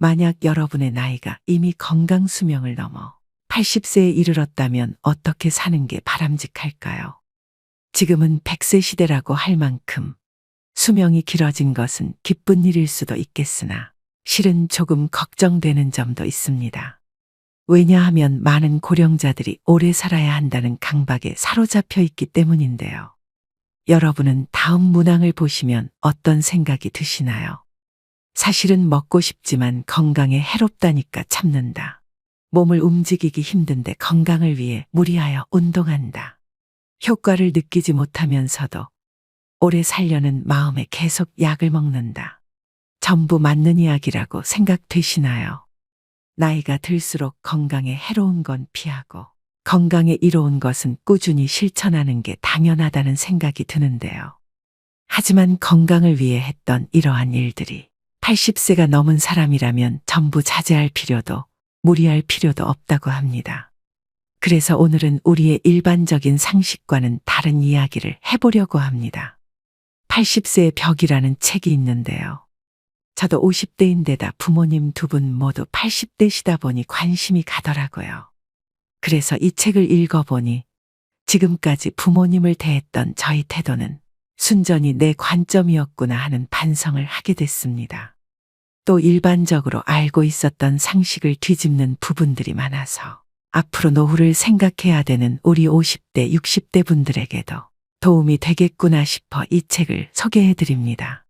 만약 여러분의 나이가 이미 건강 수명을 넘어 80세에 이르렀다면 어떻게 사는 게 바람직할까요? 지금은 100세 시대라고 할 만큼 수명이 길어진 것은 기쁜 일일 수도 있겠으나 실은 조금 걱정되는 점도 있습니다. 왜냐하면 많은 고령자들이 오래 살아야 한다는 강박에 사로잡혀 있기 때문인데요. 여러분은 다음 문항을 보시면 어떤 생각이 드시나요? 사실은 먹고 싶지만 건강에 해롭다니까 참는다. 몸을 움직이기 힘든데 건강을 위해 무리하여 운동한다. 효과를 느끼지 못하면서도 오래 살려는 마음에 계속 약을 먹는다. 전부 맞는 이야기라고 생각되시나요? 나이가 들수록 건강에 해로운 건 피하고 건강에 이로운 것은 꾸준히 실천하는 게 당연하다는 생각이 드는데요. 하지만 건강을 위해 했던 이러한 일들이 80세가 넘은 사람이라면 전부 자제할 필요도 무리할 필요도 없다고 합니다. 그래서 오늘은 우리의 일반적인 상식과는 다른 이야기를 해보려고 합니다. 80세의 벽이라는 책이 있는데요. 저도 50대인데다 부모님 두 분 모두 80대시다 보니 관심이 가더라고요. 그래서 이 책을 읽어보니 지금까지 부모님을 대했던 저희 태도는 순전히 내 관점이었구나 하는 반성을 하게 됐습니다. 또 일반적으로 알고 있었던 상식을 뒤집는 부분들이 많아서 앞으로 노후를 생각해야 되는 우리 50대, 60대 분들에게도 도움이 되겠구나 싶어 이 책을 소개해 드립니다.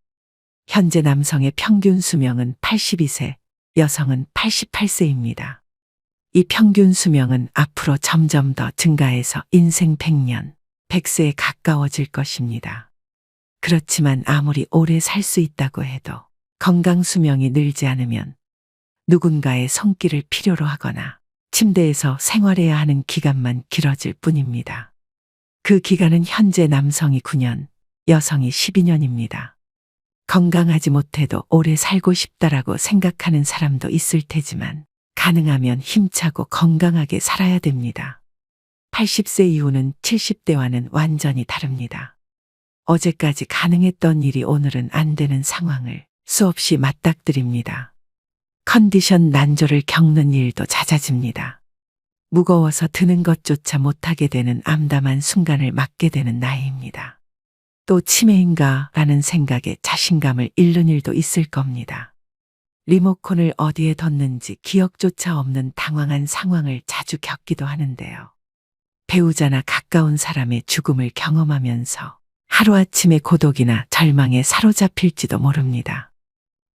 현재 남성의 평균 수명은 82세, 여성은 88세입니다. 이 평균 수명은 앞으로 점점 더 증가해서 인생 100년, 100세에 가까워질 것입니다. 그렇지만 아무리 오래 살 수 있다고 해도 건강 수명이 늘지 않으면 누군가의 손길을 필요로 하거나 침대에서 생활해야 하는 기간만 길어질 뿐입니다. 그 기간은 현재 남성이 9년, 여성이 12년입니다. 건강하지 못해도 오래 살고 싶다라고 생각하는 사람도 있을 테지만 가능하면 힘차고 건강하게 살아야 됩니다. 80세 이후는 70대와는 완전히 다릅니다. 어제까지 가능했던 일이 오늘은 안 되는 상황을 수없이 맞닥뜨립니다. 컨디션 난조를 겪는 일도 잦아집니다. 무거워서 드는 것조차 못하게 되는 암담한 순간을 맞게 되는 나이입니다. 또 치매인가 라는 생각에 자신감을 잃는 일도 있을 겁니다. 리모컨을 어디에 뒀는지 기억조차 없는 당황한 상황을 자주 겪기도 하는데요. 배우자나 가까운 사람의 죽음을 경험하면서 하루아침에 고독이나 절망에 사로잡힐지도 모릅니다.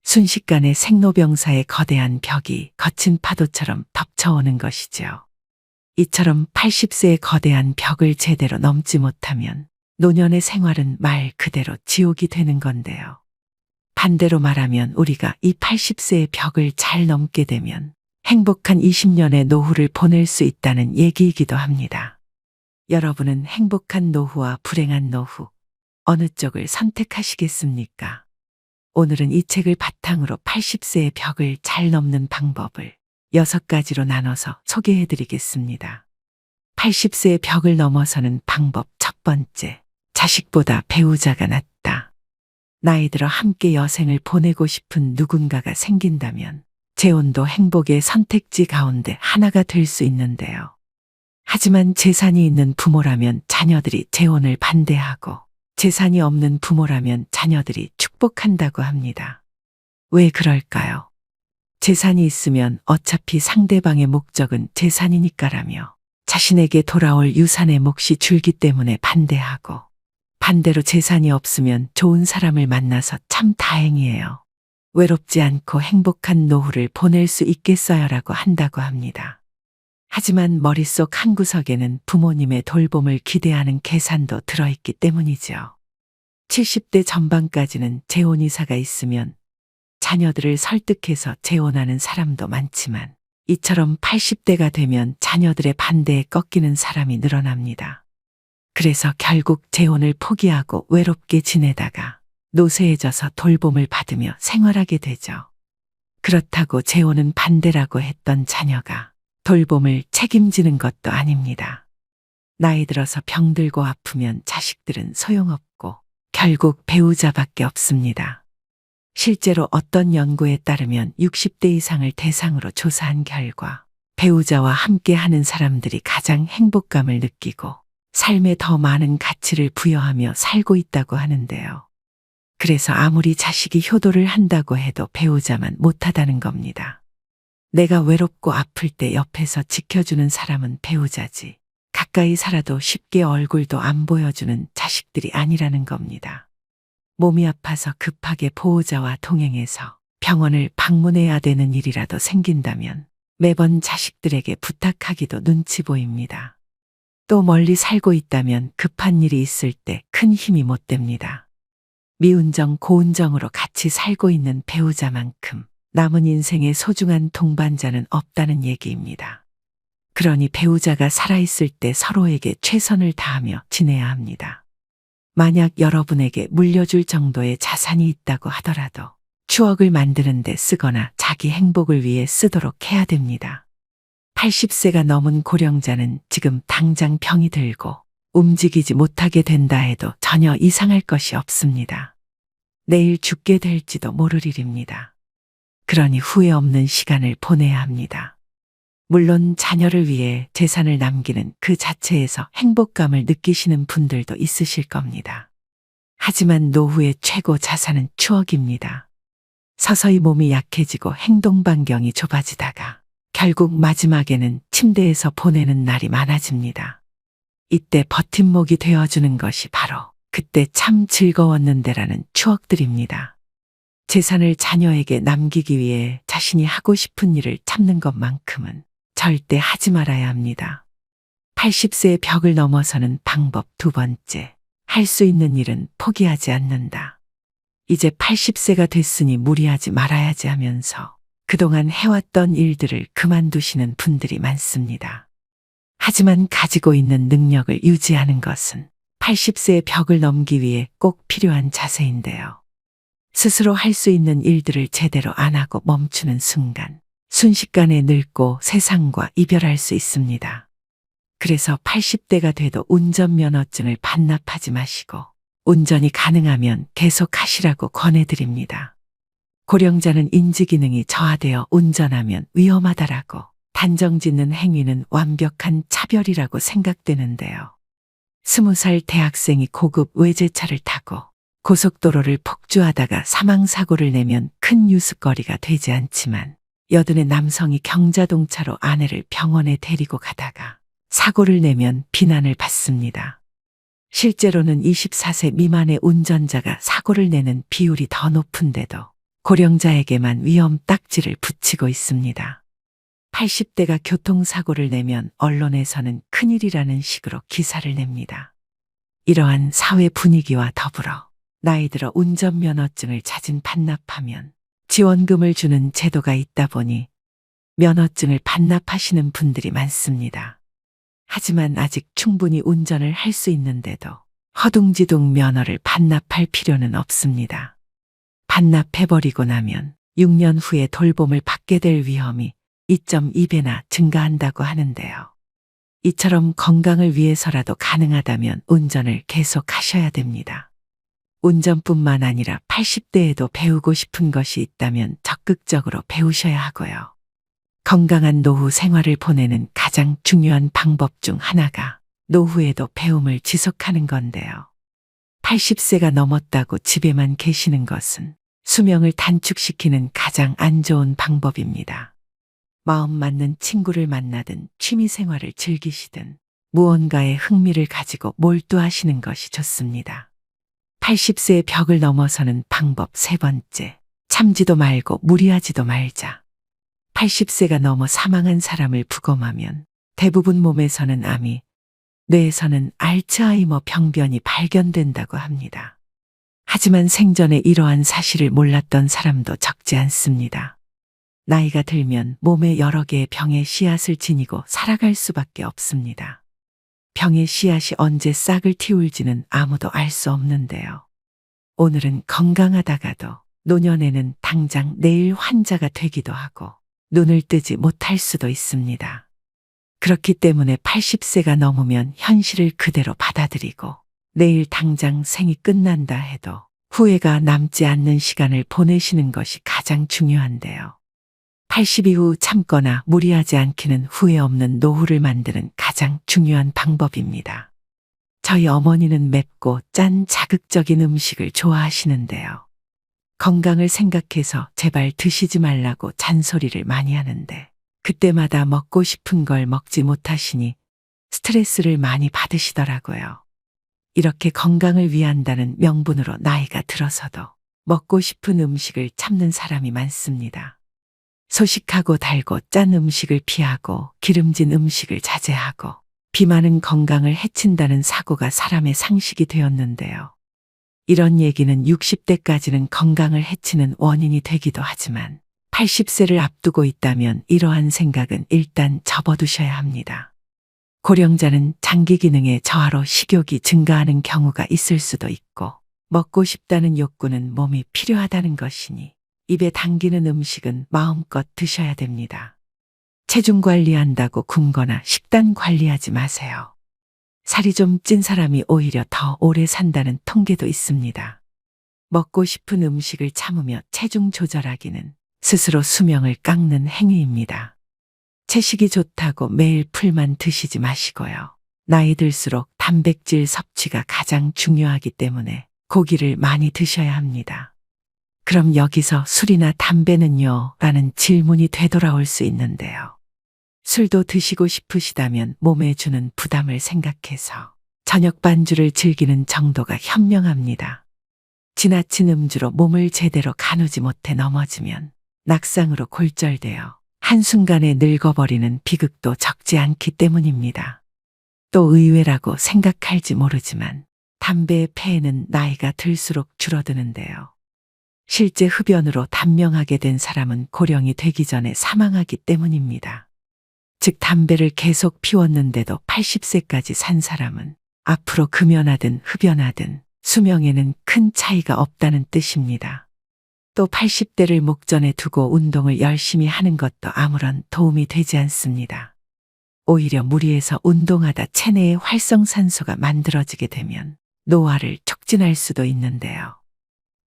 순식간에 생로병사의 거대한 벽이 거친 파도처럼 덮쳐오는 것이죠. 이처럼 80세의 거대한 벽을 제대로 넘지 못하면 노년의 생활은 말 그대로 지옥이 되는 건데요. 반대로 말하면 우리가 이 80세의 벽을 잘 넘게 되면 행복한 20년의 노후를 보낼 수 있다는 얘기이기도 합니다. 여러분은 행복한 노후와 불행한 노후, 어느 쪽을 선택하시겠습니까? 오늘은 이 책을 바탕으로 80세의 벽을 잘 넘는 방법을 6가지로 나눠서 소개해 드리겠습니다. 80세의 벽을 넘어서는 방법 첫 번째, 자식보다 배우자가 낫다. 나이 들어 함께 여생을 보내고 싶은 누군가가 생긴다면 재혼도 행복의 선택지 가운데 하나가 될 수 있는데요. 하지만 재산이 있는 부모라면 자녀들이 재혼을 반대하고 재산이 없는 부모라면 자녀들이 축복한다고 합니다. 왜 그럴까요? 재산이 있으면 어차피 상대방의 목적은 재산이니까라며 자신에게 돌아올 유산의 몫이 줄기 때문에 반대하고, 반대로 재산이 없으면 좋은 사람을 만나서 참 다행이에요. 외롭지 않고 행복한 노후를 보낼 수 있겠어요라고 한다고 합니다. 하지만 머릿속 한구석에는 부모님의 돌봄을 기대하는 계산도 들어있기 때문이죠. 70대 전반까지는 재혼이사가 있으면 자녀들을 설득해서 재혼하는 사람도 많지만 이처럼 80대가 되면 자녀들의 반대에 꺾이는 사람이 늘어납니다. 그래서 결국 재혼을 포기하고 외롭게 지내다가 노쇠해져서 돌봄을 받으며 생활하게 되죠. 그렇다고 재혼은 반대라고 했던 자녀가 돌봄을 책임지는 것도 아닙니다. 나이 들어서 병들고 아프면 자식들은 소용없고 결국 배우자밖에 없습니다. 실제로 어떤 연구에 따르면 60대 이상을 대상으로 조사한 결과 배우자와 함께 하는 사람들이 가장 행복감을 느끼고 삶에 더 많은 가치를 부여하며 살고 있다고 하는데요. 그래서 아무리 자식이 효도를 한다고 해도 배우자만 못하다는 겁니다. 내가 외롭고 아플 때 옆에서 지켜주는 사람은 배우자지. 가까이 살아도 쉽게 얼굴도 안 보여주는 자식들이 아니라는 겁니다. 몸이 아파서 급하게 보호자와 동행해서 병원을 방문해야 되는 일이라도 생긴다면 매번 자식들에게 부탁하기도 눈치 보입니다. 또 멀리 살고 있다면 급한 일이 있을 때 큰 힘이 못 됩니다. 미운정 고운정으로 같이 살고 있는 배우자만큼 남은 인생의 소중한 동반자는 없다는 얘기입니다. 그러니 배우자가 살아있을 때 서로에게 최선을 다하며 지내야 합니다. 만약 여러분에게 물려줄 정도의 자산이 있다고 하더라도 추억을 만드는 데 쓰거나 자기 행복을 위해 쓰도록 해야 됩니다. 80세가 넘은 고령자는 지금 당장 병이 들고 움직이지 못하게 된다 해도 전혀 이상할 것이 없습니다. 내일 죽게 될지도 모를 일입니다. 그러니 후회 없는 시간을 보내야 합니다. 물론 자녀를 위해 재산을 남기는 그 자체에서 행복감을 느끼시는 분들도 있으실 겁니다. 하지만 노후의 최고 자산은 추억입니다. 서서히 몸이 약해지고 행동 반경이 좁아지다가 결국 마지막에는 침대에서 보내는 날이 많아집니다. 이때 버팀목이 되어주는 것이 바로 그때 참 즐거웠는데라는 추억들입니다. 재산을 자녀에게 남기기 위해 자신이 하고 싶은 일을 참는 것만큼은 절대 하지 말아야 합니다. 80세의 벽을 넘어서는 방법 두 번째, 할 수 있는 일은 포기하지 않는다. 이제 80세가 됐으니 무리하지 말아야지 하면서 그동안 해왔던 일들을 그만두시는 분들이 많습니다. 하지만 가지고 있는 능력을 유지하는 것은 80세의 벽을 넘기 위해 꼭 필요한 자세인데요. 스스로 할 수 있는 일들을 제대로 안 하고 멈추는 순간 순식간에 늙고 세상과 이별할 수 있습니다. 그래서 80대가 돼도 운전면허증을 반납하지 마시고 운전이 가능하면 계속 하시라고 권해드립니다. 고령자는 인지기능이 저하되어 운전하면 위험하다라고 단정짓는 행위는 완벽한 차별이라고 생각되는데요. 20살 대학생이 고급 외제차를 타고 고속도로를 폭주하다가 사망사고를 내면 큰 뉴스거리가 되지 않지만 80의 남성이 경자동차로 아내를 병원에 데리고 가다가 사고를 내면 비난을 받습니다. 실제로는 24세 미만의 운전자가 사고를 내는 비율이 더 높은데도 고령자에게만 위험 딱지를 붙이고 있습니다. 80대가 교통사고를 내면 언론에서는 큰일이라는 식으로 기사를 냅니다. 이러한 사회 분위기와 더불어 나이 들어 운전면허증을 자진 반납하면 지원금을 주는 제도가 있다 보니 면허증을 반납하시는 분들이 많습니다. 하지만 아직 충분히 운전을 할 수 있는데도 허둥지둥 면허를 반납할 필요는 없습니다. 반납해버리고 나면 6년 후에 돌봄을 받게 될 위험이 2.2배나 증가한다고 하는데요. 이처럼 건강을 위해서라도 가능하다면 운전을 계속 하셔야 됩니다. 운전뿐만 아니라 80대에도 배우고 싶은 것이 있다면 적극적으로 배우셔야 하고요. 건강한 노후 생활을 보내는 가장 중요한 방법 중 하나가 노후에도 배움을 지속하는 건데요. 80세가 넘었다고 집에만 계시는 것은 수명을 단축시키는 가장 안 좋은 방법입니다. 마음 맞는 친구를 만나든 취미 생활을 즐기시든 무언가에 흥미를 가지고 몰두하시는 것이 좋습니다. 80세의 벽을 넘어서는 방법 세 번째, 참지도 말고 무리하지도 말자. 80세가 넘어 사망한 사람을 부검하면 대부분 몸에서는 암이, 뇌에서는 알츠하이머 병변이 발견된다고 합니다. 하지만 생전에 이러한 사실을 몰랐던 사람도 적지 않습니다. 나이가 들면 몸에 여러 개의 병의 씨앗을 지니고 살아갈 수밖에 없습니다. 병의 씨앗이 언제 싹을 틔울지는 아무도 알 수 없는데요. 오늘은 건강하다가도 노년에는 당장 내일 환자가 되기도 하고 눈을 뜨지 못할 수도 있습니다. 그렇기 때문에 80세가 넘으면 현실을 그대로 받아들이고 내일 당장 생이 끝난다 해도 후회가 남지 않는 시간을 보내시는 것이 가장 중요한데요. 80 이후 참거나 무리하지 않기는 후회 없는 노후를 만드는 가장 중요한 방법입니다. 저희 어머니는 맵고 짠 자극적인 음식을 좋아하시는데요. 건강을 생각해서 제발 드시지 말라고 잔소리를 많이 하는데 그때마다 먹고 싶은 걸 먹지 못하시니 스트레스를 많이 받으시더라고요. 이렇게 건강을 위한다는 명분으로 나이가 들어서도 먹고 싶은 음식을 참는 사람이 많습니다. 소식하고 달고 짠 음식을 피하고 기름진 음식을 자제하고 비만은 건강을 해친다는 사고가 사람의 상식이 되었는데요. 이런 얘기는 60대까지는 건강을 해치는 원인이 되기도 하지만 80세를 앞두고 있다면 이러한 생각은 일단 접어두셔야 합니다. 고령자는 장기 기능의 저하로 식욕이 증가하는 경우가 있을 수도 있고 먹고 싶다는 욕구는 몸이 필요하다는 것이니 입에 당기는 음식은 마음껏 드셔야 됩니다. 체중 관리한다고 굶거나 식단 관리하지 마세요. 살이 좀 찐 사람이 오히려 더 오래 산다는 통계도 있습니다. 먹고 싶은 음식을 참으며 체중 조절하기는 스스로 수명을 깎는 행위입니다. 채식이 좋다고 매일 풀만 드시지 마시고요. 나이 들수록 단백질 섭취가 가장 중요하기 때문에 고기를 많이 드셔야 합니다. 그럼 여기서 술이나 담배는요? 라는 질문이 되돌아올 수 있는데요. 술도 드시고 싶으시다면 몸에 주는 부담을 생각해서 저녁 반주를 즐기는 정도가 현명합니다. 지나친 음주로 몸을 제대로 가누지 못해 넘어지면 낙상으로 골절되어 한순간에 늙어버리는 비극도 적지 않기 때문입니다. 또 의외라고 생각할지 모르지만 담배의 폐해는 나이가 들수록 줄어드는데요. 실제 흡연으로 단명하게 된 사람은 고령이 되기 전에 사망하기 때문입니다. 즉 담배를 계속 피웠는데도 80세까지 산 사람은 앞으로 금연하든 흡연하든 수명에는 큰 차이가 없다는 뜻입니다. 또 80대를 목전에 두고 운동을 열심히 하는 것도 아무런 도움이 되지 않습니다. 오히려 무리해서 운동하다 체내에 활성산소가 만들어지게 되면 노화를 촉진할 수도 있는데요.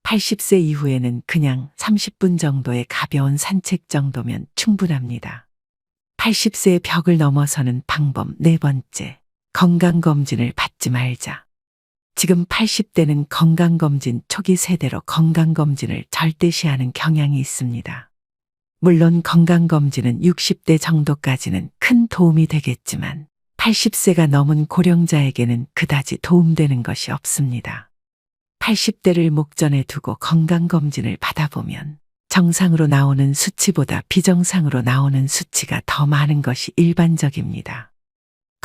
80세 이후에는 그냥 30분 정도의 가벼운 산책 정도면 충분합니다. 80세의 벽을 넘어서는 방법 네 번째, 건강검진을 받지 말자. 지금 80대는 건강검진 초기 세대로 건강검진을 절대시하는 경향이 있습니다. 물론 건강검진은 60대 정도까지는 큰 도움이 되겠지만 80세가 넘은 고령자에게는 그다지 도움되는 것이 없습니다. 80대를 목전에 두고 건강검진을 받아보면 정상으로 나오는 수치보다 비정상으로 나오는 수치가 더 많은 것이 일반적입니다.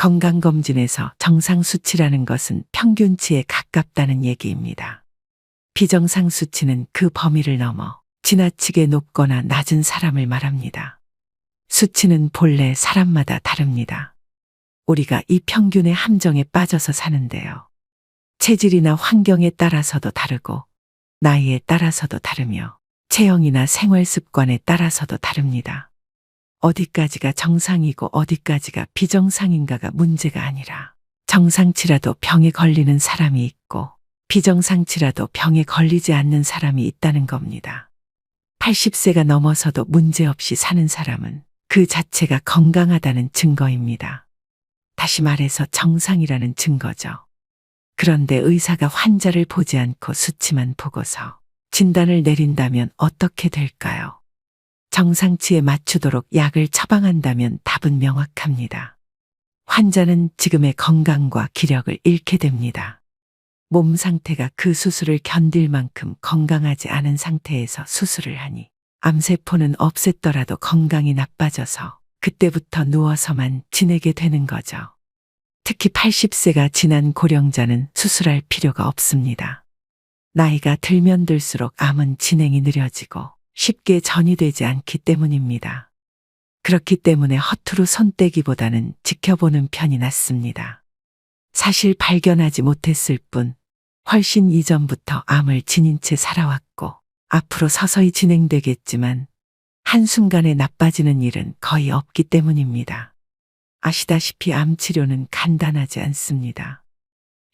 건강검진에서 정상 수치라는 것은 평균치에 가깝다는 얘기입니다. 비정상 수치는 그 범위를 넘어 지나치게 높거나 낮은 사람을 말합니다. 수치는 본래 사람마다 다릅니다. 우리가 이 평균의 함정에 빠져서 사는데요. 체질이나 환경에 따라서도 다르고 나이에 따라서도 다르며 체형이나 생활 습관에 따라서도 다릅니다. 어디까지가 정상이고 어디까지가 비정상인가가 문제가 아니라 정상치라도 병에 걸리는 사람이 있고 비정상치라도 병에 걸리지 않는 사람이 있다는 겁니다. 80세가 넘어서도 문제없이 사는 사람은 그 자체가 건강하다는 증거입니다. 다시 말해서 정상이라는 증거죠. 그런데 의사가 환자를 보지 않고 수치만 보고서 진단을 내린다면 어떻게 될까요? 정상치에 맞추도록 약을 처방한다면 답은 명확합니다. 환자는 지금의 건강과 기력을 잃게 됩니다. 몸 상태가 그 수술을 견딜 만큼 건강하지 않은 상태에서 수술을 하니 암세포는 없앴더라도 건강이 나빠져서 그때부터 누워서만 지내게 되는 거죠. 특히 80세가 지난 고령자는 수술할 필요가 없습니다. 나이가 들면 들수록 암은 진행이 느려지고 쉽게 전이되지 않기 때문입니다. 그렇기 때문에 허투루 손 떼기보다는 지켜보는 편이 낫습니다. 사실 발견하지 못했을 뿐 훨씬 이전부터 암을 지닌 채 살아왔고 앞으로 서서히 진행되겠지만 한순간에 나빠지는 일은 거의 없기 때문입니다. 아시다시피 암 치료는 간단하지 않습니다.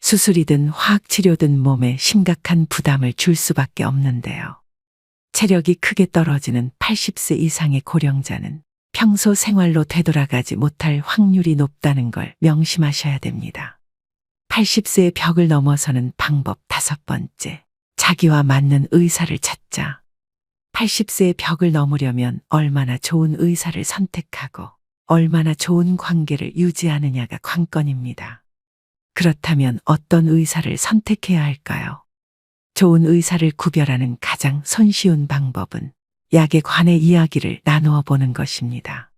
수술이든 화학치료든 몸에 심각한 부담을 줄 수밖에 없는데요. 체력이 크게 떨어지는 80세 이상의 고령자는 평소 생활로 되돌아가지 못할 확률이 높다는 걸 명심하셔야 됩니다. 80세의 벽을 넘어서는 방법 5번째. 자기와 맞는 의사를 찾자. 80세의 벽을 넘으려면 얼마나 좋은 의사를 선택하고 얼마나 좋은 관계를 유지하느냐가 관건입니다. 그렇다면 어떤 의사를 선택해야 할까요? 좋은 의사를 구별하는 가장 손쉬운 방법은 약에 관해 이야기를 나누어 보는 것입니다.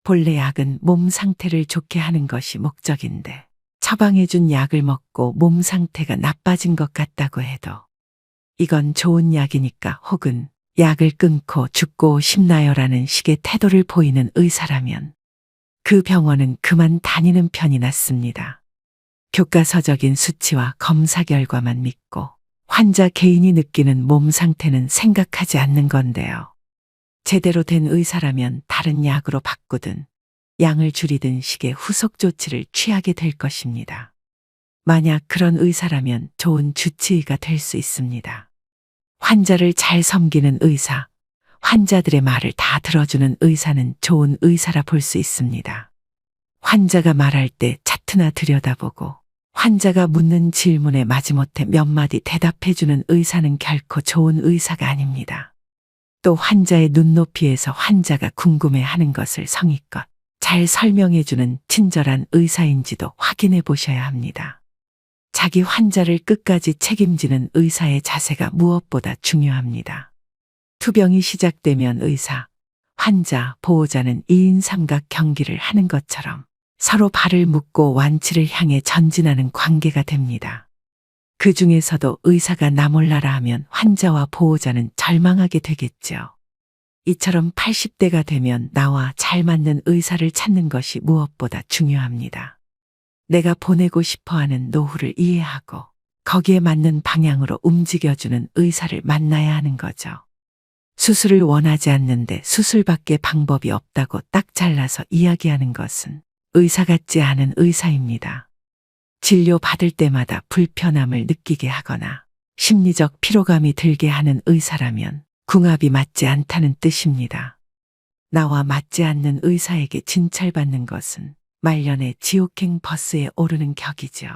본래 약은 몸 상태를 좋게 하는 것이 목적인데 처방해준 약을 먹고 몸 상태가 나빠진 것 같다고 해도 이건 좋은 약이니까 혹은 약을 끊고 죽고 싶나요라는 식의 태도를 보이는 의사라면 그 병원은 그만 다니는 편이 낫습니다. 교과서적인 수치와 검사 결과만 믿고 환자 개인이 느끼는 몸 상태는 생각하지 않는 건데요. 제대로 된 의사라면 다른 약으로 바꾸든 양을 줄이든 식의 후속 조치를 취하게 될 것입니다. 만약 그런 의사라면 좋은 주치의가 될 수 있습니다. 환자를 잘 섬기는 의사, 환자들의 말을 다 들어주는 의사는 좋은 의사라 볼 수 있습니다. 환자가 말할 때 차트나 들여다보고 환자가 묻는 질문에 마지못해 몇 마디 대답해주는 의사는 결코 좋은 의사가 아닙니다. 또 환자의 눈높이에서 환자가 궁금해하는 것을 성의껏 잘 설명해주는 친절한 의사인지도 확인해 보셔야 합니다. 자기 환자를 끝까지 책임지는 의사의 자세가 무엇보다 중요합니다. 투병이 시작되면 의사, 환자, 보호자는 2인 삼각 경기를 하는 것처럼 서로 발을 묶고 완치를 향해 전진하는 관계가 됩니다. 그 중에서도 의사가 나 몰라라 하면 환자와 보호자는 절망하게 되겠죠. 이처럼 80대가 되면 나와 잘 맞는 의사를 찾는 것이 무엇보다 중요합니다. 내가 보내고 싶어하는 노후를 이해하고 거기에 맞는 방향으로 움직여주는 의사를 만나야 하는 거죠. 수술을 원하지 않는데 수술밖에 방법이 없다고 딱 잘라서 이야기하는 것은 의사 같지 않은 의사입니다. 진료 받을 때마다 불편함을 느끼게 하거나 심리적 피로감이 들게 하는 의사라면 궁합이 맞지 않다는 뜻입니다. 나와 맞지 않는 의사에게 진찰받는 것은 말년의 지옥행 버스에 오르는 격이죠.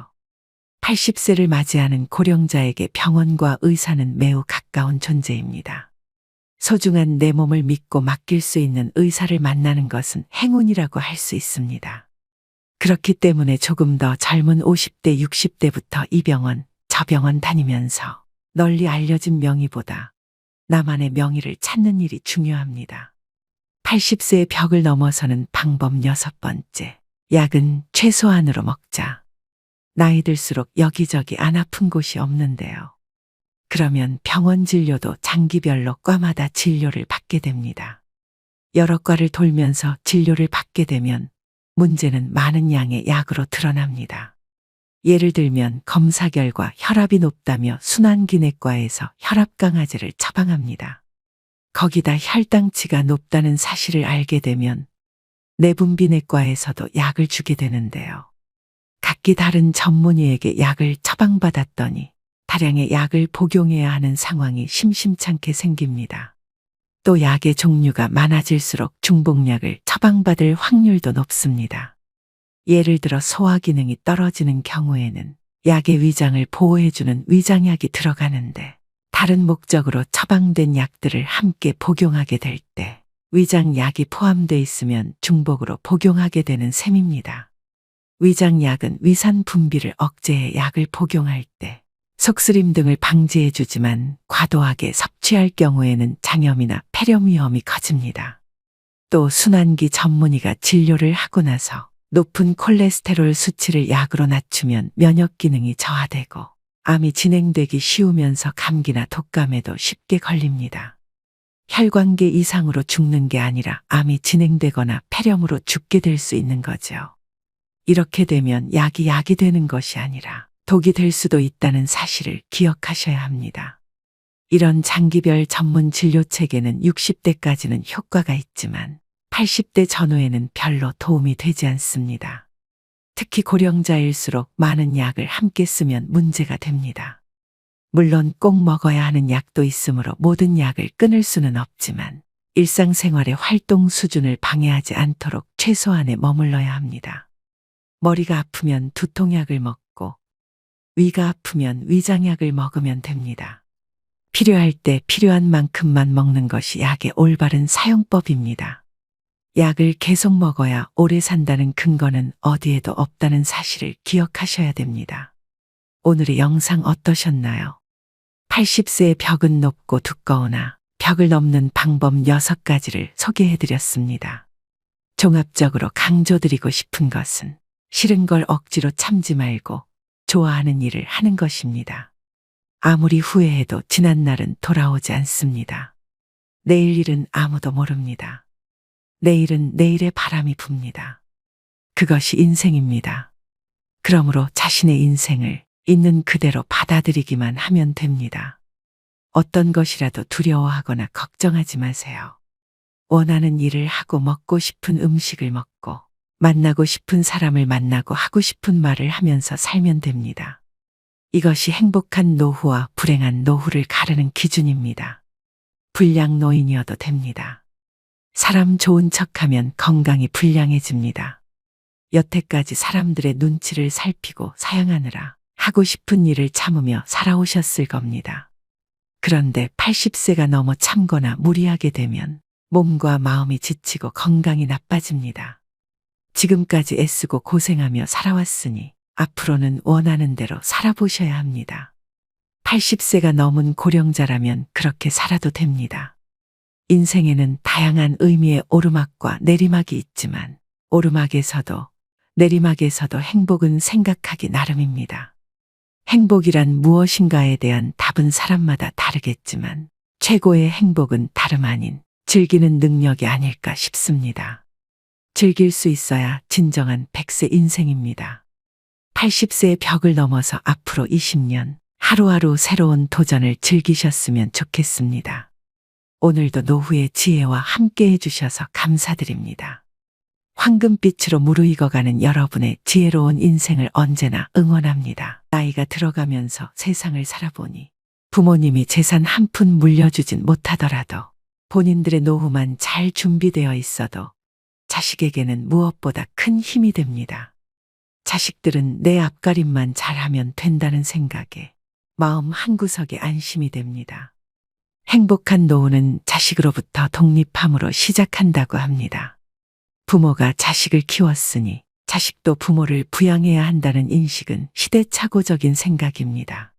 80세를 맞이하는 고령자에게 병원과 의사는 매우 가까운 존재입니다. 소중한 내 몸을 믿고 맡길 수 있는 의사를 만나는 것은 행운이라고 할 수 있습니다. 그렇기 때문에 조금 더 젊은 50대, 60대부터 이 병원, 저 병원 다니면서 널리 알려진 명의보다 나만의 명의를 찾는 일이 중요합니다. 80세의 벽을 넘어서는 방법 6번째. 약은 최소한으로 먹자. 나이 들수록 여기저기 안 아픈 곳이 없는데요. 그러면 병원 진료도 장기별로 과마다 진료를 받게 됩니다. 여러 과를 돌면서 진료를 받게 되면 문제는 많은 양의 약으로 드러납니다. 예를 들면 검사 결과 혈압이 높다며 순환기내과에서 혈압 강아지를 처방합니다. 거기다 혈당치가 높다는 사실을 알게 되면 내분비내과에서도 약을 주게 되는데요. 각기 다른 전문의에게 약을 처방받았더니 다량의 약을 복용해야 하는 상황이 심심찮게 생깁니다. 또 약의 종류가 많아질수록 중복약을 처방받을 확률도 높습니다. 예를 들어 소화 기능이 떨어지는 경우에는 약의 위장을 보호해주는 위장약이 들어가는데 다른 목적으로 처방된 약들을 함께 복용하게 될 때 위장약이 포함되어 있으면 중복으로 복용하게 되는 셈입니다. 위장약은 위산 분비를 억제해 약을 복용할 때 속쓰림 등을 방지해 주지만 과도하게 섭취할 경우에는 장염이나 폐렴 위험이 커집니다. 또 순환기 전문의가 진료를 하고 나서 높은 콜레스테롤 수치를 약으로 낮추면 면역 기능이 저하되고 암이 진행되기 쉬우면서 감기나 독감에도 쉽게 걸립니다. 혈관계 이상으로 죽는 게 아니라 암이 진행되거나 폐렴으로 죽게 될 수 있는 거죠. 이렇게 되면 약이 되는 것이 아니라 독이 될 수도 있다는 사실을 기억하셔야 합니다. 이런 장기별 전문 진료 체계는 60대까지는 효과가 있지만 80대 전후에는 별로 도움이 되지 않습니다. 특히 고령자일수록 많은 약을 함께 쓰면 문제가 됩니다. 물론 꼭 먹어야 하는 약도 있으므로 모든 약을 끊을 수는 없지만 일상생활의 활동 수준을 방해하지 않도록 최소한에 머물러야 합니다. 머리가 아프면 두통약을 먹고 위가 아프면 위장약을 먹으면 됩니다. 필요할 때 필요한 만큼만 먹는 것이 약의 올바른 사용법입니다. 약을 계속 먹어야 오래 산다는 근거는 어디에도 없다는 사실을 기억하셔야 됩니다. 오늘의 영상 어떠셨나요? 80세의 벽은 높고 두꺼우나 벽을 넘는 방법 6가지를 소개해드렸습니다. 종합적으로 강조드리고 싶은 것은 싫은 걸 억지로 참지 말고 좋아하는 일을 하는 것입니다. 아무리 후회해도 지난 날은 돌아오지 않습니다. 내일 일은 아무도 모릅니다. 내일은 내일의 바람이 붑니다. 그것이 인생입니다. 그러므로 자신의 인생을 있는 그대로 받아들이기만 하면 됩니다. 어떤 것이라도 두려워하거나 걱정하지 마세요. 원하는 일을 하고 먹고 싶은 음식을 먹고 만나고 싶은 사람을 만나고 하고 싶은 말을 하면서 살면 됩니다. 이것이 행복한 노후와 불행한 노후를 가르는 기준입니다. 불량 노인이어도 됩니다. 사람 좋은 척하면 건강이 불량해집니다. 여태까지 사람들의 눈치를 살피고 사양하느라 하고 싶은 일을 참으며 살아오셨을 겁니다. 그런데 80세가 넘어 참거나 무리하게 되면 몸과 마음이 지치고 건강이 나빠집니다. 지금까지 애쓰고 고생하며 살아왔으니 앞으로는 원하는 대로 살아보셔야 합니다. 80세가 넘은 고령자라면 그렇게 살아도 됩니다. 인생에는 다양한 의미의 오르막과 내리막이 있지만 오르막에서도 내리막에서도 행복은 생각하기 나름입니다. 행복이란 무엇인가에 대한 답은 사람마다 다르겠지만 최고의 행복은 다름 아닌 즐기는 능력이 아닐까 싶습니다. 즐길 수 있어야 진정한 100세 인생입니다. 80세의 벽을 넘어서 앞으로 20년 하루하루 새로운 도전을 즐기셨으면 좋겠습니다. 오늘도 노후의 지혜와 함께 해주셔서 감사드립니다. 황금빛으로 무르익어가는 여러분의 지혜로운 인생을 언제나 응원합니다. 나이가 들어가면서 세상을 살아보니 부모님이 재산 한 푼 물려주진 못하더라도 본인들의 노후만 잘 준비되어 있어도 자식에게는 무엇보다 큰 힘이 됩니다. 자식들은 내 앞가림만 잘하면 된다는 생각에 마음 한구석에 안심이 됩니다. 행복한 노후는 자식으로부터 독립함으로 시작한다고 합니다. 부모가 자식을 키웠으니 자식도 부모를 부양해야 한다는 인식은 시대착오적인 생각입니다.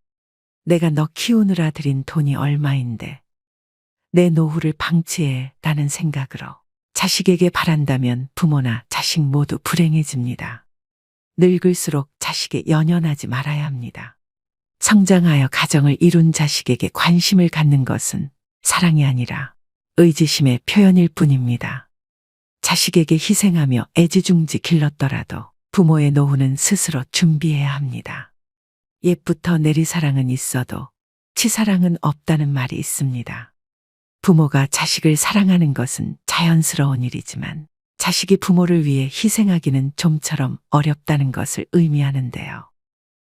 내가 너 키우느라 들인 돈이 얼마인데 내 노후를 방치해 라는 생각으로 자식에게 바란다면 부모나 자식 모두 불행해집니다. 늙을수록 자식에 연연하지 말아야 합니다. 성장하여 가정을 이룬 자식에게 관심을 갖는 것은 사랑이 아니라 의지심의 표현일 뿐입니다. 자식에게 희생하며 애지중지 길렀더라도 부모의 노후는 스스로 준비해야 합니다. 옛부터 내리사랑은 있어도 치사랑은 없다는 말이 있습니다. 부모가 자식을 사랑하는 것은 자연스러운 일이지만 자식이 부모를 위해 희생하기는 좀처럼 어렵다는 것을 의미하는데요.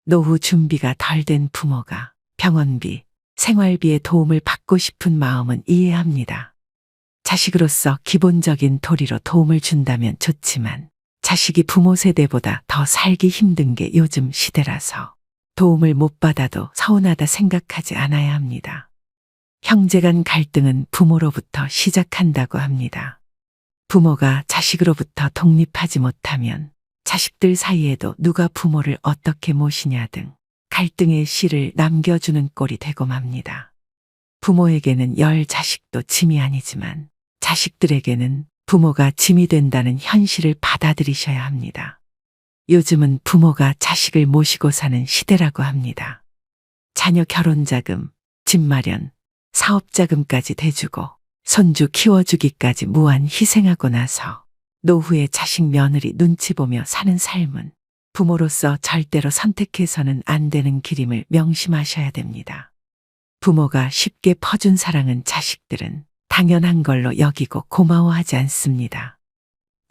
노후 준비가 덜 된 부모가 병원비, 생활비의 도움을 받고 싶은 마음은 이해합니다. 자식으로서 기본적인 도리로 도움을 준다면 좋지만 자식이 부모 세대보다 더 살기 힘든 게 요즘 시대라서 도움을 못 받아도 서운하다 생각하지 않아야 합니다. 형제 간 갈등은 부모로부터 시작한다고 합니다. 부모가 자식으로부터 독립하지 못하면 자식들 사이에도 누가 부모를 어떻게 모시냐 등 갈등의 씨를 남겨주는 꼴이 되고 맙니다. 부모에게는 열 자식도 짐이 아니지만 자식들에게는 부모가 짐이 된다는 현실을 받아들이셔야 합니다. 요즘은 부모가 자식을 모시고 사는 시대라고 합니다. 자녀 결혼자금, 집 마련, 사업자금까지 대주고 손주 키워주기까지 무한 희생하고 나서 노후에 자식 며느리 눈치 보며 사는 삶은 부모로서 절대로 선택해서는 안 되는 길임을 명심하셔야 됩니다. 부모가 쉽게 퍼준 사랑은 자식들은 당연한 걸로 여기고 고마워하지 않습니다.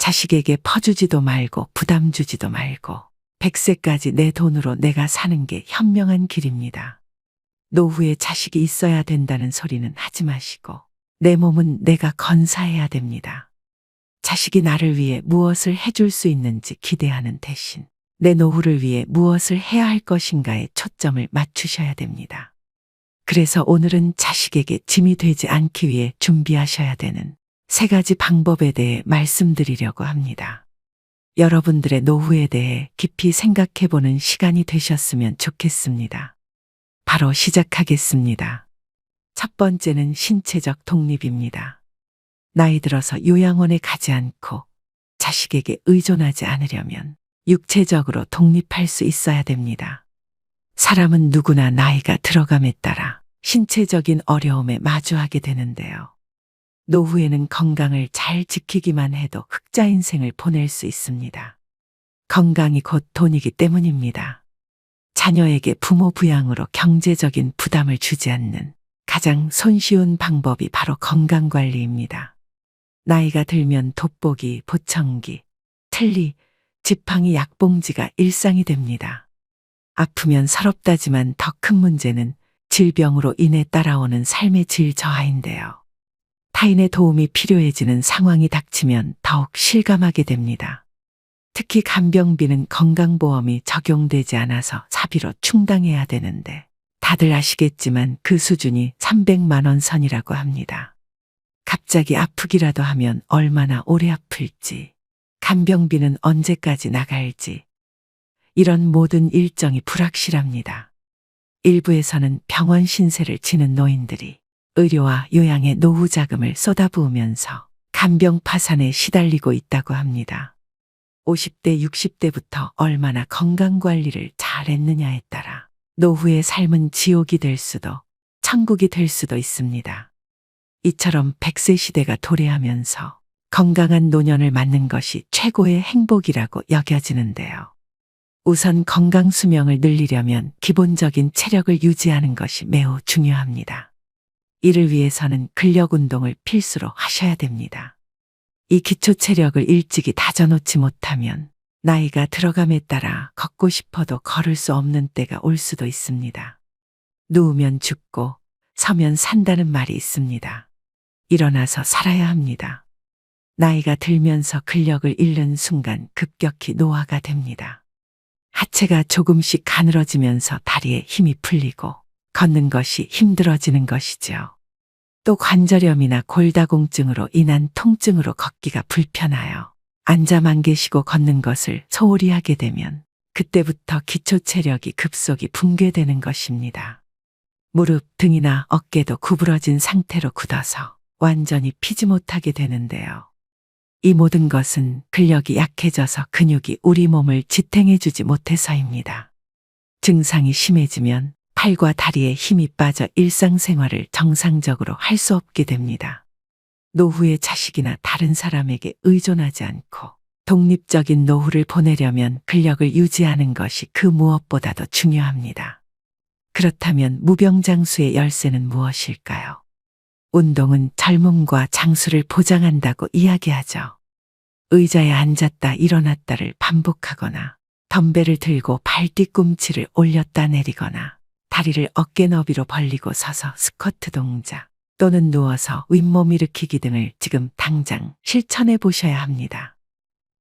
자식에게 퍼주지도 말고 부담 주지도 말고 100세까지 내 돈으로 내가 사는 게 현명한 길입니다. 노후에 자식이 있어야 된다는 소리는 하지 마시고 내 몸은 내가 건사해야 됩니다. 자식이 나를 위해 무엇을 해줄 수 있는지 기대하는 대신 내 노후를 위해 무엇을 해야 할 것인가에 초점을 맞추셔야 됩니다. 그래서 오늘은 자식에게 짐이 되지 않기 위해 준비하셔야 되는 3가지 방법에 대해 말씀드리려고 합니다. 여러분들의 노후에 대해 깊이 생각해보는 시간이 되셨으면 좋겠습니다. 바로 시작하겠습니다. 첫 번째는 신체적 독립입니다. 나이 들어서 요양원에 가지 않고 자식에게 의존하지 않으려면 육체적으로 독립할 수 있어야 됩니다. 사람은 누구나 나이가 들어감에 따라 신체적인 어려움에 마주하게 되는데요. 노후에는 건강을 잘 지키기만 해도 흑자 인생을 보낼 수 있습니다. 건강이 곧 돈이기 때문입니다. 자녀에게 부모 부양으로 경제적인 부담을 주지 않는 가장 손쉬운 방법이 바로 건강관리입니다. 나이가 들면 돋보기, 보청기, 틀니, 지팡이, 약봉지가 일상이 됩니다. 아프면 서럽다지만 더 큰 문제는 질병으로 인해 따라오는 삶의 질 저하인데요. 타인의 도움이 필요해지는 상황이 닥치면 더욱 실감하게 됩니다. 특히 간병비는 건강보험이 적용되지 않아서 사비로 충당해야 되는데 다들 아시겠지만 그 수준이 300만 원 선이라고 합니다. 갑자기 아프기라도 하면 얼마나 오래 아플지, 간병비는 언제까지 나갈지, 이런 모든 일정이 불확실합니다. 일부에서는 병원 신세를 지는 노인들이 의료와 요양에 노후 자금을 쏟아부으면서 간병 파산에 시달리고 있다고 합니다. 50대, 60대부터 얼마나 건강관리를 잘했느냐에 따라 노후의 삶은 지옥이 될 수도 천국이 될 수도 있습니다. 이처럼 100세 시대가 도래하면서 건강한 노년을 맞는 것이 최고의 행복이라고 여겨지는데요. 우선 건강 수명을 늘리려면 기본적인 체력을 유지하는 것이 매우 중요합니다. 이를 위해서는 근력 운동을 필수로 하셔야 됩니다. 이 기초 체력을 일찍이 다져놓지 못하면 나이가 들어감에 따라 걷고 싶어도 걸을 수 없는 때가 올 수도 있습니다. 누우면 죽고 서면 산다는 말이 있습니다. 일어나서 살아야 합니다. 나이가 들면서 근력을 잃는 순간 급격히 노화가 됩니다. 하체가 조금씩 가늘어지면서 다리에 힘이 풀리고 걷는 것이 힘들어지는 것이죠. 또 관절염이나 골다공증으로 인한 통증으로 걷기가 불편하여 앉아만 계시고 걷는 것을 소홀히 하게 되면 그때부터 기초 체력이 급속히 붕괴되는 것입니다. 무릎, 등이나 어깨도 구부러진 상태로 굳어서 완전히 피지 못하게 되는데요. 이 모든 것은 근력이 약해져서 근육이 우리 몸을 지탱해주지 못해서입니다. 증상이 심해지면 팔과 다리에 힘이 빠져 일상생활을 정상적으로 할 수 없게 됩니다. 노후에 자식이나 다른 사람에게 의존하지 않고 독립적인 노후를 보내려면 근력을 유지하는 것이 그 무엇보다도 중요합니다. 그렇다면 무병장수의 열쇠는 무엇일까요? 운동은 젊음과 장수를 보장한다고 이야기하죠. 의자에 앉았다 일어났다를 반복하거나 덤벨을 들고 발 뒤꿈치를 올렸다 내리거나 다리를 어깨 너비로 벌리고 서서 스쿼트 동작 또는 누워서 윗몸 일으키기 등을 지금 당장 실천해 보셔야 합니다.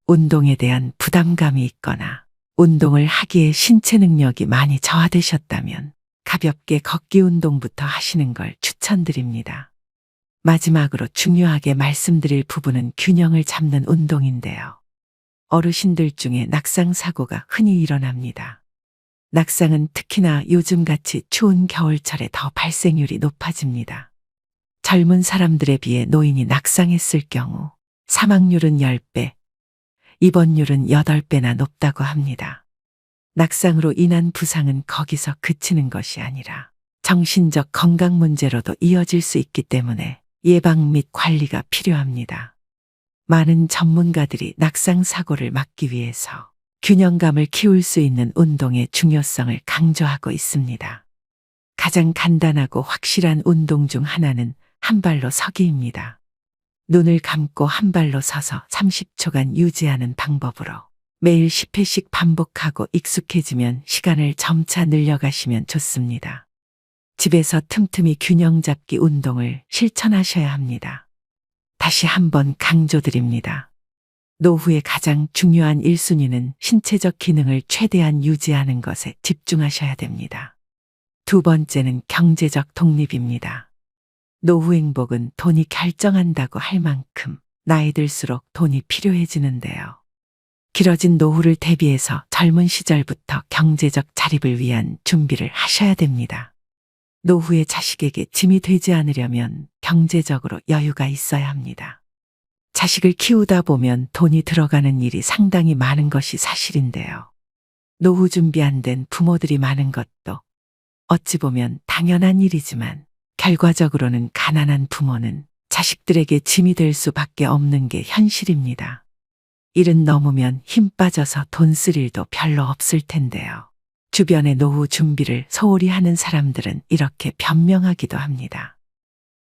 운동에 대한 부담감이 있거나 운동을 하기에 신체 능력이 많이 저하되셨다면 가볍게 걷기 운동부터 하시는 걸 추천드립니다. 마지막으로 중요하게 말씀드릴 부분은 균형을 잡는 운동인데요. 어르신들 중에 낙상 사고가 흔히 일어납니다. 낙상은 특히나 요즘같이 추운 겨울철에 더 발생률이 높아집니다. 젊은 사람들에 비해 노인이 낙상했을 경우 사망률은 10배, 입원율은 8배나 높다고 합니다. 낙상으로 인한 부상은 거기서 그치는 것이 아니라 정신적 건강 문제로도 이어질 수 있기 때문에 예방 및 관리가 필요합니다. 많은 전문가들이 낙상 사고를 막기 위해서 균형감을 키울 수 있는 운동의 중요성을 강조하고 있습니다. 가장 간단하고 확실한 운동 중 하나는 한 발로 서기입니다. 눈을 감고 한 발로 서서 30초간 유지하는 방법으로 매일 10회씩 반복하고 익숙해지면 시간을 점차 늘려가시면 좋습니다. 집에서 틈틈이 균형 잡기 운동을 실천하셔야 합니다. 다시 한번 강조드립니다. 노후의 가장 중요한 1순위는 신체적 기능을 최대한 유지하는 것에 집중하셔야 됩니다. 두 번째는 경제적 독립입니다. 노후 행복은 돈이 결정한다고 할 만큼 나이 들수록 돈이 필요해지는데요. 길어진 노후를 대비해서 젊은 시절부터 경제적 자립을 위한 준비를 하셔야 됩니다. 노후의 자식에게 짐이 되지 않으려면 경제적으로 여유가 있어야 합니다. 자식을 키우다 보면 돈이 들어가는 일이 상당히 많은 것이 사실인데요. 노후 준비 안 된 부모들이 많은 것도 어찌 보면 당연한 일이지만 결과적으로는 가난한 부모는 자식들에게 짐이 될 수밖에 없는 게 현실입니다. 일은 넘으면 힘 빠져서 돈 쓸 일도 별로 없을 텐데요. 주변의 노후 준비를 소홀히 하는 사람들은 이렇게 변명하기도 합니다.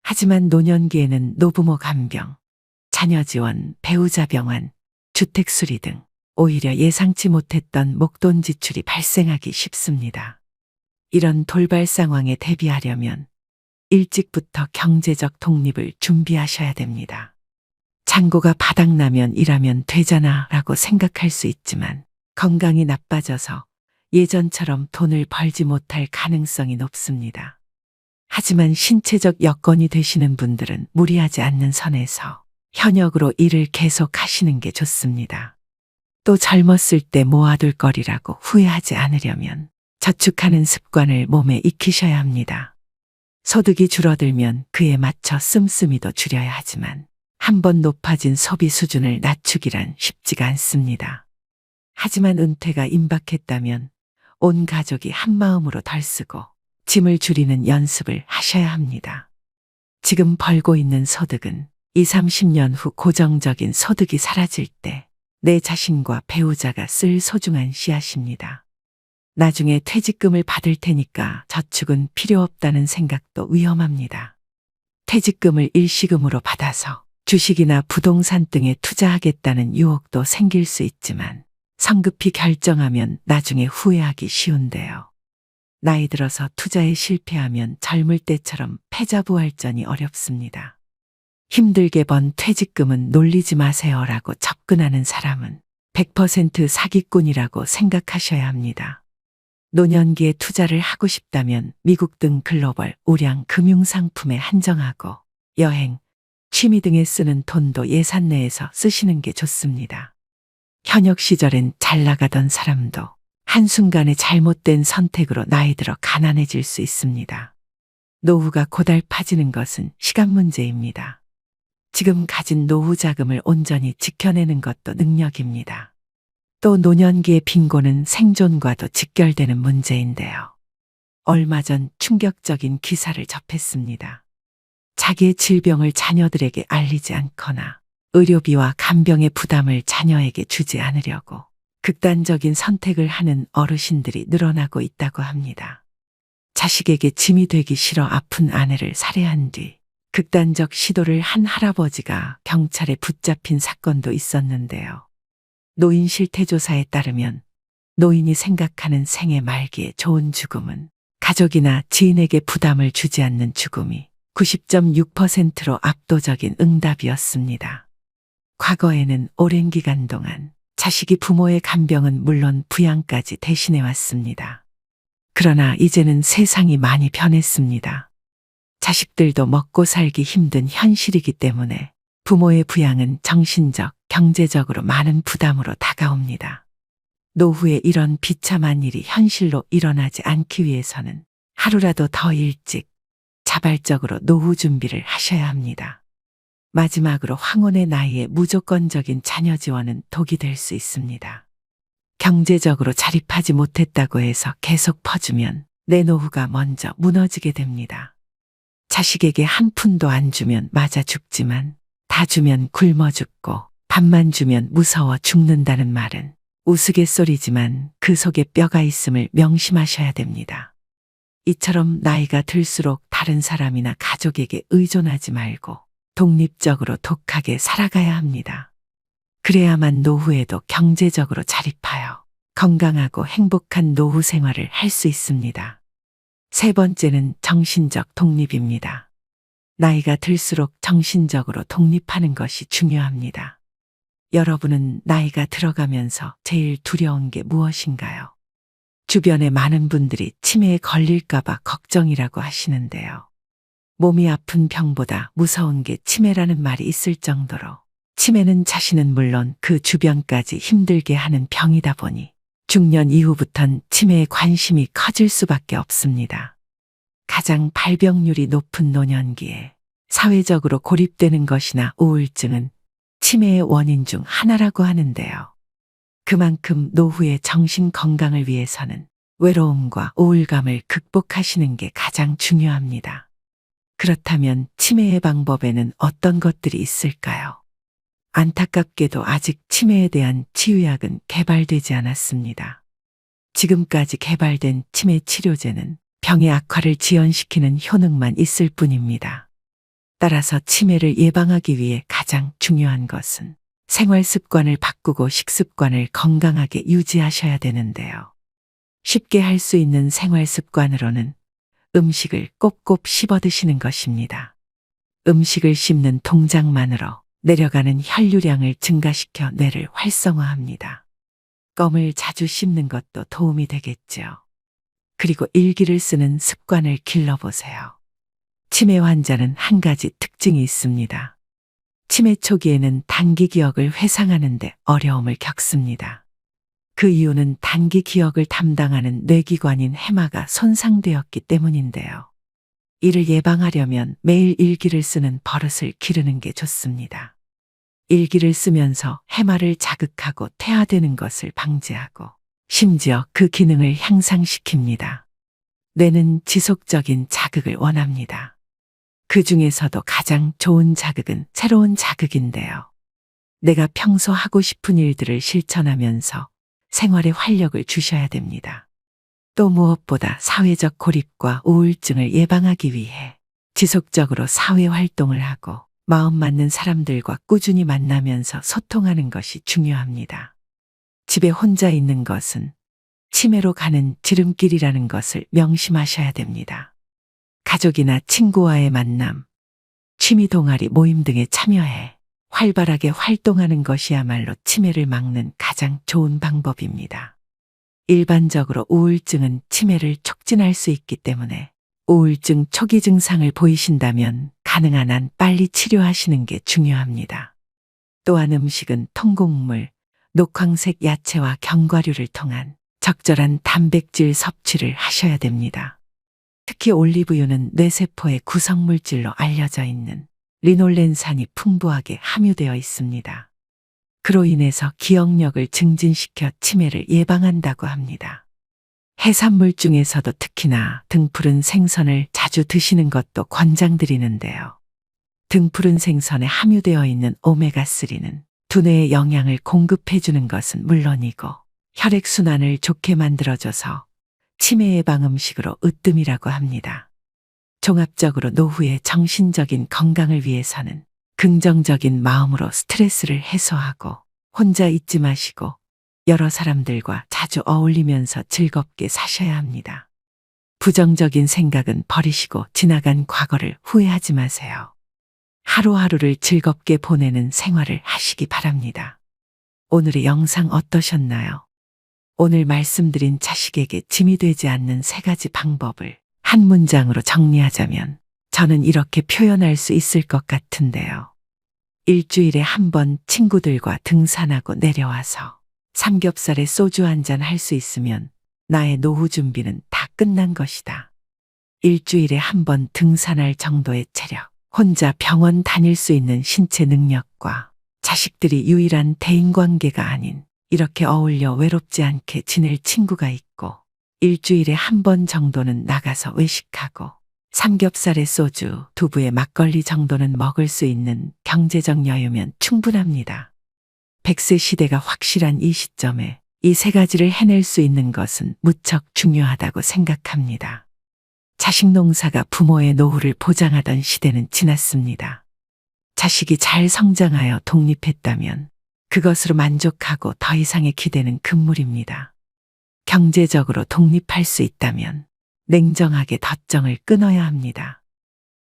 하지만 노년기에는 노부모 간병, 자녀 지원, 배우자 병환, 주택 수리 등 오히려 예상치 못했던 목돈 지출이 발생하기 쉽습니다. 이런 돌발 상황에 대비하려면 일찍부터 경제적 독립을 준비하셔야 됩니다. 잔고가 바닥나면 일하면 되잖아 라고 생각할 수 있지만 건강이 나빠져서 예전처럼 돈을 벌지 못할 가능성이 높습니다. 하지만 신체적 여건이 되시는 분들은 무리하지 않는 선에서 현역으로 일을 계속 하시는 게 좋습니다. 또 젊었을 때 모아둘 거리라고 후회하지 않으려면 저축하는 습관을 몸에 익히셔야 합니다. 소득이 줄어들면 그에 맞춰 씀씀이도 줄여야 하지만 한번 높아진 소비 수준을 낮추기란 쉽지가 않습니다. 하지만 은퇴가 임박했다면 온 가족이 한마음으로 덜 쓰고 짐을 줄이는 연습을 하셔야 합니다. 지금 벌고 있는 소득은 20, 30년 후 고정적인 소득이 사라질 때 내 자신과 배우자가 쓸 소중한 씨앗입니다. 나중에 퇴직금을 받을 테니까 저축은 필요 없다는 생각도 위험합니다. 퇴직금을 일시금으로 받아서 주식이나 부동산 등에 투자하겠다는 유혹도 생길 수 있지만 성급히 결정하면 나중에 후회하기 쉬운데요. 나이 들어서 투자에 실패하면 젊을 때처럼 패자부활전이 어렵습니다. 힘들게 번 퇴직금은 놀리지 마세요라고 접근하는 사람은 100% 사기꾼이라고 생각하셔야 합니다. 노년기에 투자를 하고 싶다면 미국 등 글로벌 우량 금융상품에 한정하고 여행, 취미 등에 쓰는 돈도 예산 내에서 쓰시는 게 좋습니다. 현역 시절엔 잘 나가던 사람도 한순간에 잘못된 선택으로 나이 들어 가난해질 수 있습니다. 노후가 고달파지는 것은 시간 문제입니다. 지금 가진 노후 자금을 온전히 지켜내는 것도 능력입니다. 또 노년기의 빈곤은 생존과도 직결되는 문제인데요. 얼마 전 충격적인 기사를 접했습니다. 자기의 질병을 자녀들에게 알리지 않거나 의료비와 간병의 부담을 자녀에게 주지 않으려고 극단적인 선택을 하는 어르신들이 늘어나고 있다고 합니다. 자식에게 짐이 되기 싫어 아픈 아내를 살해한 뒤 극단적 시도를 한 할아버지가 경찰에 붙잡힌 사건도 있었는데요. 노인 실태조사에 따르면 노인이 생각하는 생애 말기의 좋은 죽음은 가족이나 지인에게 부담을 주지 않는 죽음이 90.6%로 압도적인 응답이었습니다. 과거에는 오랜 기간 동안 자식이 부모의 간병은 물론 부양까지 대신해 왔습니다. 그러나 이제는 세상이 많이 변했습니다. 자식들도 먹고 살기 힘든 현실이기 때문에 부모의 부양은 정신적, 경제적으로 많은 부담으로 다가옵니다. 노후에 이런 비참한 일이 현실로 일어나지 않기 위해서는 하루라도 더 일찍 자발적으로 노후 준비를 하셔야 합니다. 마지막으로 황혼의 나이에 무조건적인 자녀 지원은 독이 될 수 있습니다. 경제적으로 자립하지 못했다고 해서 계속 퍼주면 내 노후가 먼저 무너지게 됩니다. 자식에게 한 푼도 안 주면 맞아 죽지만 다 주면 굶어 죽고 밥만 주면 무서워 죽는다는 말은 우스갯소리지만 그 속에 뼈가 있음을 명심하셔야 됩니다. 이처럼 나이가 들수록 다른 사람이나 가족에게 의존하지 말고 독립적으로 독하게 살아가야 합니다. 그래야만 노후에도 경제적으로 자립하여 건강하고 행복한 노후 생활을 할 수 있습니다. 세 번째는 정신적 독립입니다. 나이가 들수록 정신적으로 독립하는 것이 중요합니다. 여러분은 나이가 들어가면서 제일 두려운 게 무엇인가요? 주변에 많은 분들이 치매에 걸릴까봐 걱정이라고 하시는데요. 몸이 아픈 병보다 무서운 게 치매라는 말이 있을 정도로 치매는 자신은 물론 그 주변까지 힘들게 하는 병이다 보니 중년 이후부턴 치매에 관심이 커질 수밖에 없습니다. 가장 발병률이 높은 노년기에 사회적으로 고립되는 것이나 우울증은 치매의 원인 중 하나라고 하는데요. 그만큼 노후의 정신 건강을 위해서는 외로움과 우울감을 극복하시는 게 가장 중요합니다. 그렇다면 치매의 방법에는 어떤 것들이 있을까요? 안타깝게도 아직 치매에 대한 치유약은 개발되지 않았습니다. 지금까지 개발된 치매 치료제는 병의 악화를 지연시키는 효능만 있을 뿐입니다. 따라서 치매를 예방하기 위해 가장 중요한 것은 생활 습관을 바꾸고 식습관을 건강하게 유지하셔야 되는데요. 쉽게 할 수 있는 생활 습관으로는 음식을 꼭꼭 씹어 드시는 것입니다. 음식을 씹는 동작만으로 내려가는 혈류량을 증가시켜 뇌를 활성화합니다. 껌을 자주 씹는 것도 도움이 되겠죠. 그리고 일기를 쓰는 습관을 길러보세요. 치매 환자는 한 가지 특징이 있습니다. 치매 초기에는 단기 기억을 회상하는데 어려움을 겪습니다. 그 이유는 단기 기억을 담당하는 뇌기관인 해마가 손상되었기 때문인데요. 이를 예방하려면 매일 일기를 쓰는 버릇을 기르는 게 좋습니다. 일기를 쓰면서 해마를 자극하고 퇴화되는 것을 방지하고 심지어 그 기능을 향상시킵니다. 뇌는 지속적인 자극을 원합니다. 그 중에서도 가장 좋은 자극은 새로운 자극인데요. 내가 평소 하고 싶은 일들을 실천하면서 생활에 활력을 주셔야 됩니다. 또 무엇보다 사회적 고립과 우울증을 예방하기 위해 지속적으로 사회활동을 하고 마음 맞는 사람들과 꾸준히 만나면서 소통하는 것이 중요합니다. 집에 혼자 있는 것은 치매로 가는 지름길이라는 것을 명심하셔야 됩니다. 가족이나 친구와의 만남, 취미 동아리 모임 등에 참여해 활발하게 활동하는 것이야말로 치매를 막는 가장 좋은 방법입니다. 일반적으로 우울증은 치매를 촉진할 수 있기 때문에 우울증 초기 증상을 보이신다면 가능한 한 빨리 치료하시는 게 중요합니다. 또한 음식은 통곡물, 녹황색 야채와 견과류를 통한 적절한 단백질 섭취를 하셔야 됩니다. 특히 올리브유는 뇌세포의 구성물질로 알려져 있는 리놀렌산이 풍부하게 함유되어 있습니다. 그로 인해서 기억력을 증진시켜 치매를 예방한다고 합니다. 해산물 중에서도 특히나 등푸른 생선을 자주 드시는 것도 권장드리는데요. 등푸른 생선에 함유되어 있는 오메가3는 두뇌에 영양을 공급해주는 것은 물론이고 혈액순환을 좋게 만들어줘서 치매 예방 음식으로 으뜸이라고 합니다. 종합적으로 노후의 정신적인 건강을 위해서는 긍정적인 마음으로 스트레스를 해소하고 혼자 있지 마시고 여러 사람들과 자주 어울리면서 즐겁게 사셔야 합니다. 부정적인 생각은 버리시고 지나간 과거를 후회하지 마세요. 하루하루를 즐겁게 보내는 생활을 하시기 바랍니다. 오늘의 영상 어떠셨나요? 오늘 말씀드린 자식에게 짐이 되지 않는 3가지 방법을 한 문장으로 정리하자면 저는 이렇게 표현할 수 있을 것 같은데요. 일주일에 한 번 친구들과 등산하고 내려와서 삼겹살에 소주 한잔 할 수 있으면 나의 노후 준비는 다 끝난 것이다. 일주일에 한 번 등산할 정도의 체력, 혼자 병원 다닐 수 있는 신체 능력과 자식들이 유일한 대인관계가 아닌 이렇게 어울려 외롭지 않게 지낼 친구가 있고 일주일에 한 번 정도는 나가서 외식하고 삼겹살에 소주, 두부에 막걸리 정도는 먹을 수 있는 경제적 여유면 충분합니다. 100세 시대가 확실한 이 시점에 이 3가지를 해낼 수 있는 것은 무척 중요하다고 생각합니다. 자식 농사가 부모의 노후를 보장하던 시대는 지났습니다. 자식이 잘 성장하여 독립했다면 그것으로 만족하고 더 이상의 기대는 금물입니다. 경제적으로 독립할 수 있다면 냉정하게 덧정을 끊어야 합니다.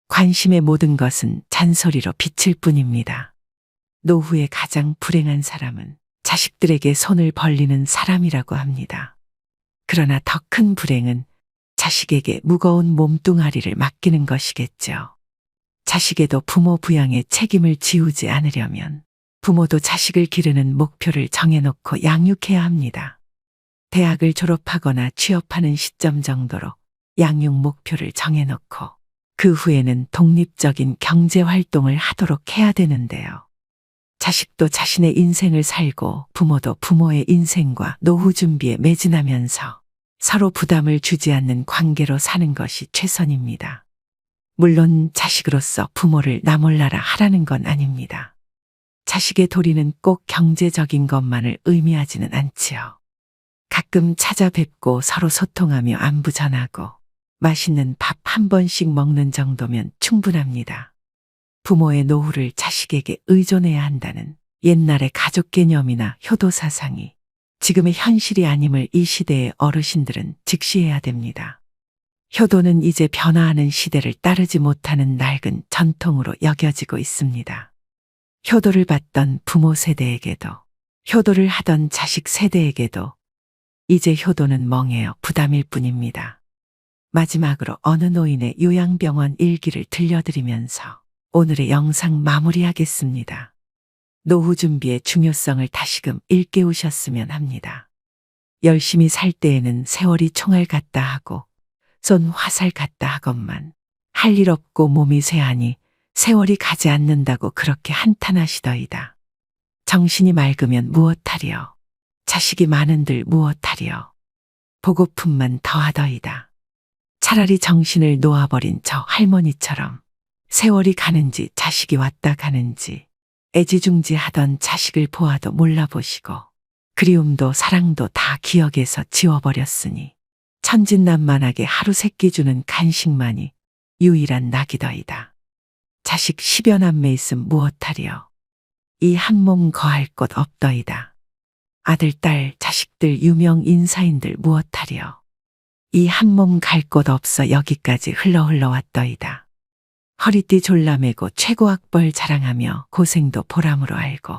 관심의 모든 것은 잔소리로 비칠 뿐입니다. 노후에 가장 불행한 사람은 자식들에게 손을 벌리는 사람이라고 합니다. 그러나 더 큰 불행은 자식에게 무거운 몸뚱아리를 맡기는 것이겠죠. 자식에도 부모 부양의 책임을 지우지 않으려면 부모도 자식을 기르는 목표를 정해놓고 양육해야 합니다. 대학을 졸업하거나 취업하는 시점 정도로 양육 목표를 정해놓고 그 후에는 독립적인 경제 활동을 하도록 해야 되는데요. 자식도 자신의 인생을 살고 부모도 부모의 인생과 노후 준비에 매진하면서 서로 부담을 주지 않는 관계로 사는 것이 최선입니다. 물론 자식으로서 부모를 나몰라라 하라는 건 아닙니다. 자식의 도리는 꼭 경제적인 것만을 의미하지는 않지요. 가끔 찾아뵙고 서로 소통하며 안부 전하고 맛있는 밥 한 번씩 먹는 정도면 충분합니다. 부모의 노후를 자식에게 의존해야 한다는 옛날의 가족 개념이나 효도 사상이 지금의 현실이 아님을 이 시대의 어르신들은 직시해야 됩니다. 효도는 이제 변화하는 시대를 따르지 못하는 낡은 전통으로 여겨지고 있습니다. 효도를 받던 부모 세대에게도 효도를 하던 자식 세대에게도 이제 효도는 멍해요 부담일 뿐입니다. 마지막으로 어느 노인의 요양병원 일기를 들려드리면서 오늘의 영상 마무리하겠습니다. 노후 준비의 중요성을 다시금 일깨우셨으면 합니다. 열심히 살 때에는 세월이 총알 같다 하고 쏜 화살 같다 하건만 할 일 없고 몸이 쇠하니 세월이 가지 않는다고 그렇게 한탄하시더이다. 정신이 맑으면 무엇하리요. 자식이 많은들 무엇하리요. 보고품만 더하더이다. 차라리 정신을 놓아버린 저 할머니처럼 세월이 가는지 자식이 왔다 가는지 애지중지하던 자식을 보아도 몰라보시고 그리움도 사랑도 다 기억에서 지워버렸으니 천진난만하게 하루 세끼 주는 간식만이 유일한 낙이더이다. 자식 10여 남매 있음 무엇하리요. 이 한 몸 거할 곳 없더이다. 아들, 딸, 자식들, 유명 인사인들 무엇하리요. 이 한 몸 갈 곳 없어 여기까지 흘러 왔더이다. 허리띠 졸라매고 최고학벌 자랑하며 고생도 보람으로 알고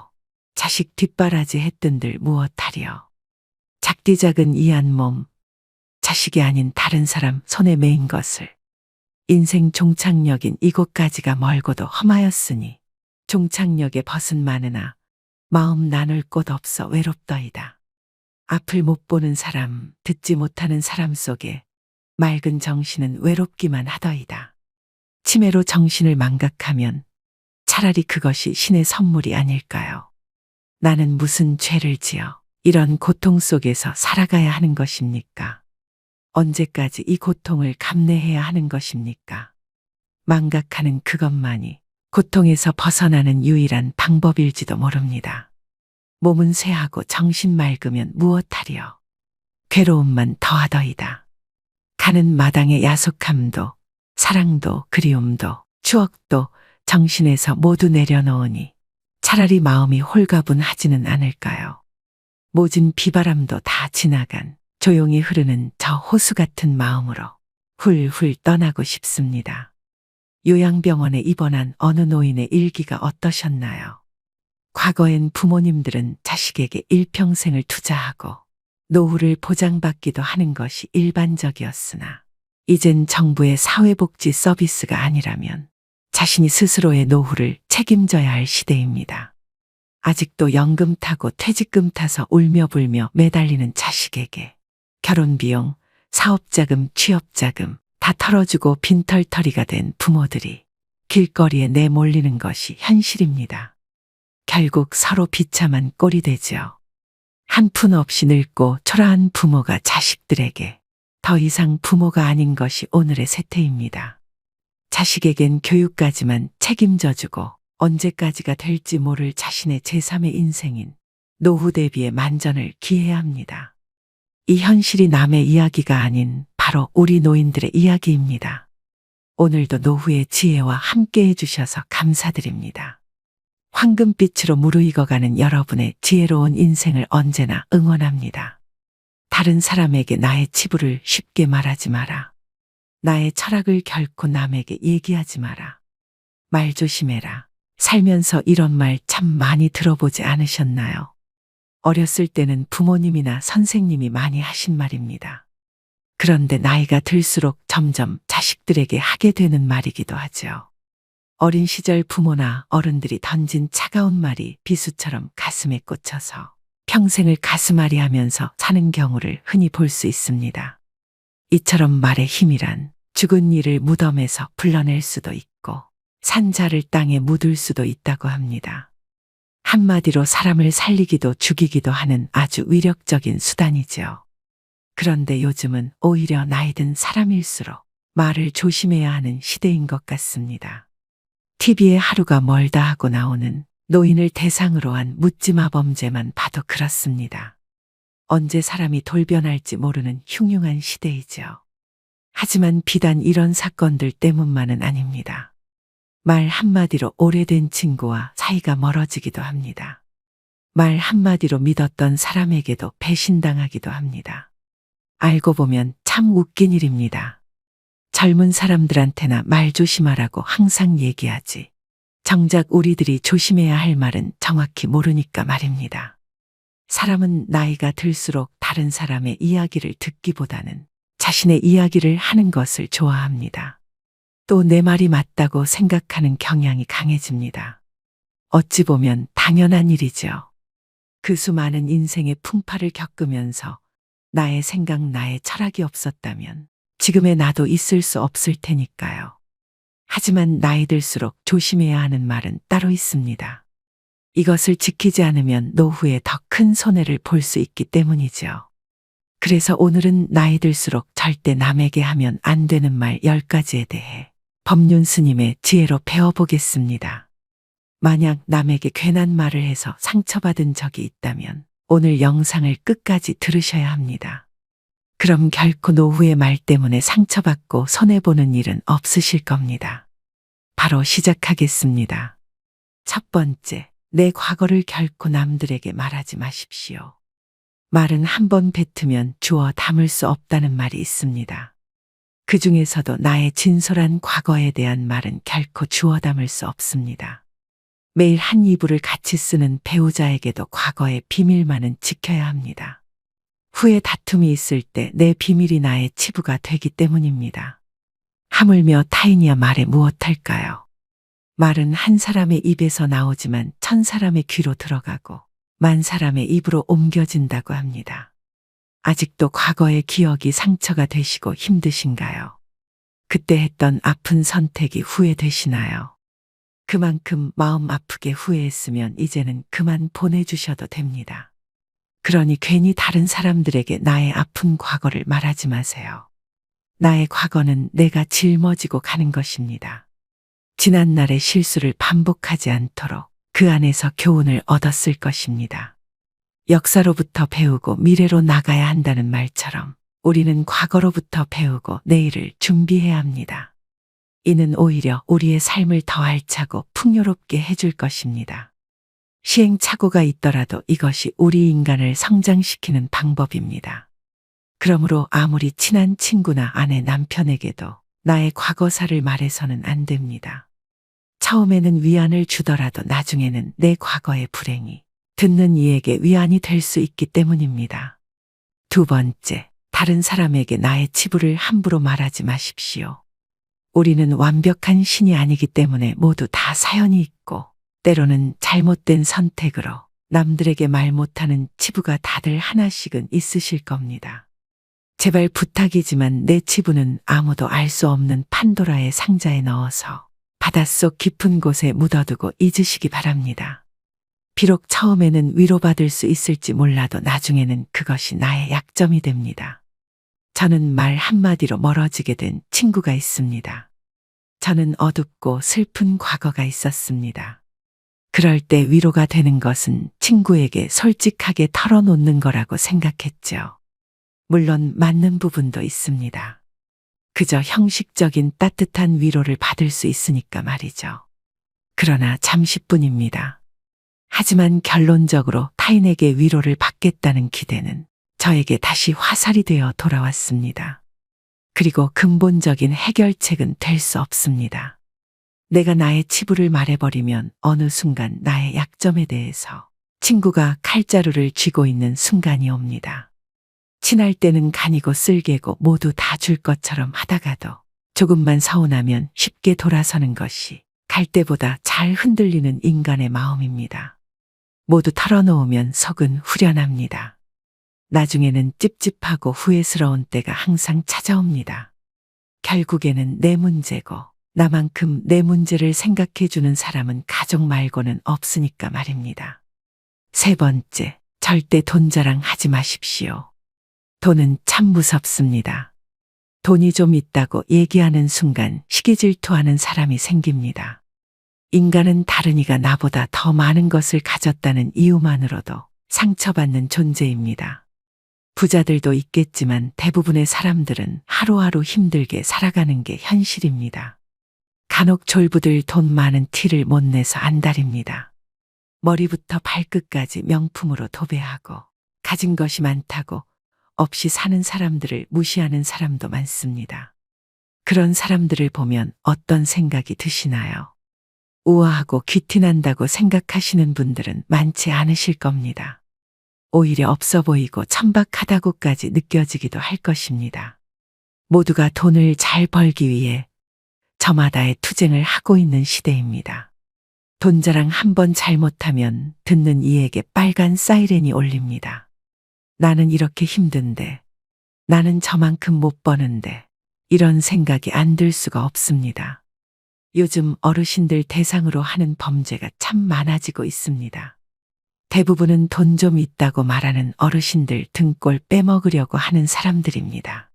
자식 뒷바라지 했던들 무엇하리요. 작디 작은 이 한 몸, 자식이 아닌 다른 사람 손에 매인 것을 인생 종착역인 이곳까지가 멀고도 험하였으니 종착역에 벗은 많으나 마음 나눌 곳 없어 외롭더이다. 앞을 못 보는 사람, 듣지 못하는 사람 속에 맑은 정신은 외롭기만 하더이다. 치매로 정신을 망각하면 차라리 그것이 신의 선물이 아닐까요? 나는 무슨 죄를 지어 이런 고통 속에서 살아가야 하는 것입니까? 언제까지 이 고통을 감내해야 하는 것입니까? 망각하는 그것만이 고통에서 벗어나는 유일한 방법일지도 모릅니다. 몸은 쇠하고 정신 맑으면 무엇하리요. 괴로움만 더하더이다. 가는 마당의 야속함도 사랑도 그리움도 추억도 정신에서 모두 내려놓으니 차라리 마음이 홀가분하지는 않을까요? 모진 비바람도 다 지나간 조용히 흐르는 저 호수 같은 마음으로 훌훌 떠나고 싶습니다. 요양병원에 입원한 어느 노인의 일기가 어떠셨나요? 과거엔 부모님들은 자식에게 일평생을 투자하고 노후를 보장받기도 하는 것이 일반적이었으나 이젠 정부의 사회복지 서비스가 아니라면 자신이 스스로의 노후를 책임져야 할 시대입니다. 아직도 연금 타고 퇴직금 타서 울며 불며 매달리는 자식에게 결혼비용, 사업자금, 취업자금 다 털어주고 빈털터리가 된 부모들이 길거리에 내몰리는 것이 현실입니다. 결국 서로 비참한 꼴이 되죠. 한 푼 없이 늙고 초라한 부모가 자식들에게 더 이상 부모가 아닌 것이 오늘의 세태입니다. 자식에겐 교육까지만 책임져주고 언제까지가 될지 모를 자신의 제3의 인생인 노후 대비의 만전을 기해야 합니다. 이 현실이 남의 이야기가 아닌 바로 우리 노인들의 이야기입니다. 오늘도 노후의 지혜와 함께 해주셔서 감사드립니다. 황금빛으로 무르익어가는 여러분의 지혜로운 인생을 언제나 응원합니다. 다른 사람에게 나의 치부를 쉽게 말하지 마라. 나의 철학을 결코 남에게 얘기하지 마라. 말 조심해라. 살면서 이런 말 참 많이 들어보지 않으셨나요? 어렸을 때는 부모님이나 선생님이 많이 하신 말입니다. 그런데 나이가 들수록 점점 자식들에게 하게 되는 말이기도 하죠. 어린 시절 부모나 어른들이 던진 차가운 말이 비수처럼 가슴에 꽂혀서 평생을 가슴앓이 하면서 사는 경우를 흔히 볼 수 있습니다. 이처럼 말의 힘이란 죽은 이를 무덤에서 불러낼 수도 있고 산자를 땅에 묻을 수도 있다고 합니다. 한마디로 사람을 살리기도 죽이기도 하는 아주 위력적인 수단이죠. 그런데 요즘은 오히려 나이 든 사람일수록 말을 조심해야 하는 시대인 것 같습니다. TV에 하루가 멀다 하고 나오는 노인을 대상으로 한 묻지마 범죄만 봐도 그렇습니다. 언제 사람이 돌변할지 모르는 흉흉한 시대이죠. 하지만 비단 이런 사건들 때문만은 아닙니다. 말 한마디로 오래된 친구와 사이가 멀어지기도 합니다. 말 한마디로 믿었던 사람에게도 배신당하기도 합니다. 알고 보면 참 웃긴 일입니다. 젊은 사람들한테나 말 조심하라고 항상 얘기하지. 정작 우리들이 조심해야 할 말은 정확히 모르니까 말입니다. 사람은 나이가 들수록 다른 사람의 이야기를 듣기보다는 자신의 이야기를 하는 것을 좋아합니다. 또 내 말이 맞다고 생각하는 경향이 강해집니다. 어찌 보면 당연한 일이죠. 그 수많은 인생의 풍파를 겪으면서 나의 생각, 나의 철학이 없었다면 지금의 나도 있을 수 없을 테니까요. 하지만 나이 들수록 조심해야 하는 말은 따로 있습니다. 이것을 지키지 않으면 노후에 더 큰 손해를 볼 수 있기 때문이죠. 그래서 오늘은 나이 들수록 절대 남에게 하면 안 되는 말 10가지에 대해 법륜 스님의 지혜로 배워보겠습니다. 만약 남에게 괜한 말을 해서 상처받은 적이 있다면 오늘 영상을 끝까지 들으셔야 합니다. 그럼 결코 노후의 말 때문에 상처받고 손해보는 일은 없으실 겁니다. 바로 시작하겠습니다. 첫 번째, 내 과거를 결코 남들에게 말하지 마십시오. 말은 한 번 뱉으면 주워 담을 수 없다는 말이 있습니다. 그 중에서도 나의 진솔한 과거에 대한 말은 결코 주워 담을 수 없습니다. 매일 한 이불을 같이 쓰는 배우자에게도 과거의 비밀만은 지켜야 합니다. 후에 다툼이 있을 때 내 비밀이 나의 치부가 되기 때문입니다. 하물며 타인이야 말에 무엇할까요? 말은 한 사람의 입에서 나오지만 1000사람의 귀로 들어가고 10,000사람의 입으로 옮겨진다고 합니다. 아직도 과거의 기억이 상처가 되시고 힘드신가요? 그때 했던 아픈 선택이 후회되시나요? 그만큼 마음 아프게 후회했으면 이제는 그만 보내주셔도 됩니다. 그러니 괜히 다른 사람들에게 나의 아픈 과거를 말하지 마세요. 나의 과거는 내가 짊어지고 가는 것입니다. 지난날의 실수를 반복하지 않도록 그 안에서 교훈을 얻었을 것입니다. 역사로부터 배우고 미래로 나가야 한다는 말처럼 우리는 과거로부터 배우고 내일을 준비해야 합니다. 이는 오히려 우리의 삶을 더 알차고 풍요롭게 해줄 것입니다. 시행착오가 있더라도 이것이 우리 인간을 성장시키는 방법입니다. 그러므로 아무리 친한 친구나 아내, 남편에게도 나의 과거사를 말해서는 안 됩니다. 처음에는 위안을 주더라도 나중에는 내 과거의 불행이 듣는 이에게 위안이 될 수 있기 때문입니다. 두 번째, 다른 사람에게 나의 치부를 함부로 말하지 마십시오. 우리는 완벽한 신이 아니기 때문에 모두 다 사연이 있고 때로는 잘못된 선택으로 남들에게 말 못하는 치부가 다들 하나씩은 있으실 겁니다. 제발 부탁이지만 내 치부는 아무도 알 수 없는 판도라의 상자에 넣어서 바닷속 깊은 곳에 묻어두고 잊으시기 바랍니다. 비록 처음에는 위로받을 수 있을지 몰라도 나중에는 그것이 나의 약점이 됩니다. 저는 말 한마디로 멀어지게 된 친구가 있습니다. 저는 어둡고 슬픈 과거가 있었습니다. 그럴 때 위로가 되는 것은 친구에게 솔직하게 털어놓는 거라고 생각했죠. 물론 맞는 부분도 있습니다. 그저 형식적인 따뜻한 위로를 받을 수 있으니까 말이죠. 그러나 잠시뿐입니다. 하지만 결론적으로 타인에게 위로를 받겠다는 기대는 저에게 다시 화살이 되어 돌아왔습니다. 그리고 근본적인 해결책은 될 수 없습니다. 내가 나의 치부를 말해버리면 어느 순간 나의 약점에 대해서 친구가 칼자루를 쥐고 있는 순간이 옵니다. 친할 때는 간이고 쓸개고 모두 다 줄 것처럼 하다가도 조금만 서운하면 쉽게 돌아서는 것이 갈 때보다 잘 흔들리는 인간의 마음입니다. 모두 털어놓으면 속은 후련합니다. 나중에는 찝찝하고 후회스러운 때가 항상 찾아옵니다. 결국에는 내 문제고 나만큼 내 문제를 생각해주는 사람은 가족 말고는 없으니까 말입니다. 세 번째, 절대 돈 자랑하지 마십시오. 돈은 참 무섭습니다. 돈이 좀 있다고 얘기하는 순간 시기 질투하는 사람이 생깁니다. 인간은 다른이가 나보다 더 많은 것을 가졌다는 이유만으로도 상처받는 존재입니다. 부자들도 있겠지만 대부분의 사람들은 하루하루 힘들게 살아가는 게 현실입니다. 간혹 졸부들 돈 많은 티를 못 내서 안달입니다. 머리부터 발끝까지 명품으로 도배하고 가진 것이 많다고 없이 사는 사람들을 무시하는 사람도 많습니다. 그런 사람들을 보면 어떤 생각이 드시나요? 우아하고 귀티난다고 생각하시는 분들은 많지 않으실 겁니다. 오히려 없어 보이고 천박하다고까지 느껴지기도 할 것입니다. 모두가 돈을 잘 벌기 위해 저마다의 투쟁을 하고 있는 시대입니다. 돈 자랑 한 번 잘못하면 듣는 이에게 빨간 사이렌이 울립니다. 나는 이렇게 힘든데, 나는 저만큼 못 버는데, 이런 생각이 안 들 수가 없습니다. 요즘 어르신들 대상으로 하는 범죄가 참 많아지고 있습니다. 대부분은 돈 좀 있다고 말하는 어르신들 등골 빼먹으려고 하는 사람들입니다.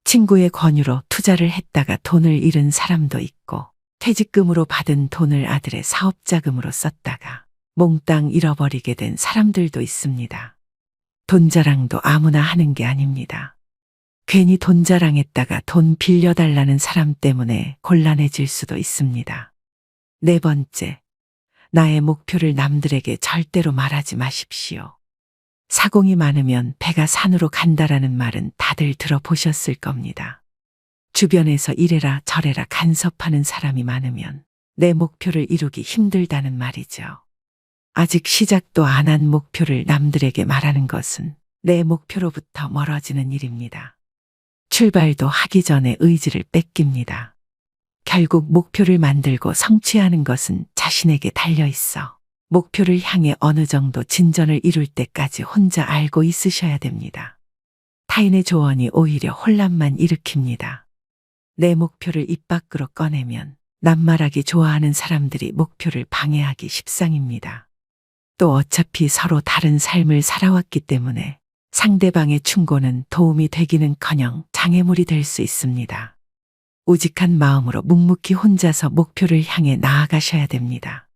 친구의 권유로 투자를 했다가 돈을 잃은 사람도 있고, 퇴직금으로 받은 돈을 아들의 사업자금으로 썼다가 몽땅 잃어버리게 된 사람들도 있습니다. 돈 자랑도 아무나 하는 게 아닙니다. 괜히 돈 자랑했다가 돈 빌려달라는 사람 때문에 곤란해질 수도 있습니다. 네 번째, 나의 목표를 남들에게 절대로 말하지 마십시오. 사공이 많으면 배가 산으로 간다라는 말은 다들 들어보셨을 겁니다. 주변에서 이래라 저래라 간섭하는 사람이 많으면 내 목표를 이루기 힘들다는 말이죠. 아직 시작도 안 한 목표를 남들에게 말하는 것은 내 목표로부터 멀어지는 일입니다. 출발도 하기 전에 의지를 뺏깁니다. 결국 목표를 만들고 성취하는 것은 자신에게 달려 있어 목표를 향해 어느 정도 진전을 이룰 때까지 혼자 알고 있으셔야 됩니다. 타인의 조언이 오히려 혼란만 일으킵니다. 내 목표를 입 밖으로 꺼내면 낱말하기 좋아하는 사람들이 목표를 방해하기 십상입니다. 또 어차피 서로 다른 삶을 살아왔기 때문에 상대방의 충고는 도움이 되기는커녕 장애물이 될 수 있습니다. 우직한 마음으로 묵묵히 혼자서 목표를 향해 나아가셔야 됩니다.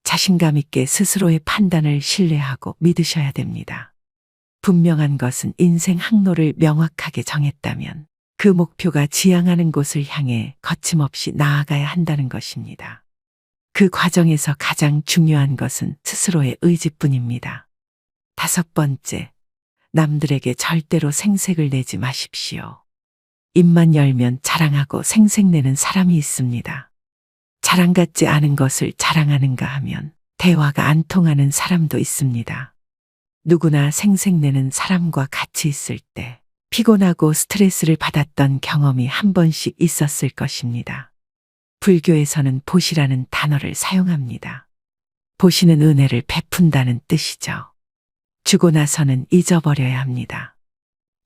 자신감 있게 스스로의 판단을 신뢰하고 믿으셔야 됩니다. 분명한 것은 인생 항로를 명확하게 정했다면 그 목표가 지향하는 곳을 향해 거침없이 나아가야 한다는 것입니다. 그 과정에서 가장 중요한 것은 스스로의 의지뿐입니다. 다섯 번째, 남들에게 절대로 생색을 내지 마십시오. 입만 열면 자랑하고 생색내는 사람이 있습니다. 자랑 같지 않은 것을 자랑하는가 하면 대화가 안 통하는 사람도 있습니다. 누구나 생색내는 사람과 같이 있을 때 피곤하고 스트레스를 받았던 경험이 한 번씩 있었을 것입니다. 불교에서는 보시라는 단어를 사용합니다. 보시는 은혜를 베푼다는 뜻이죠. 주고 나서는 잊어버려야 합니다.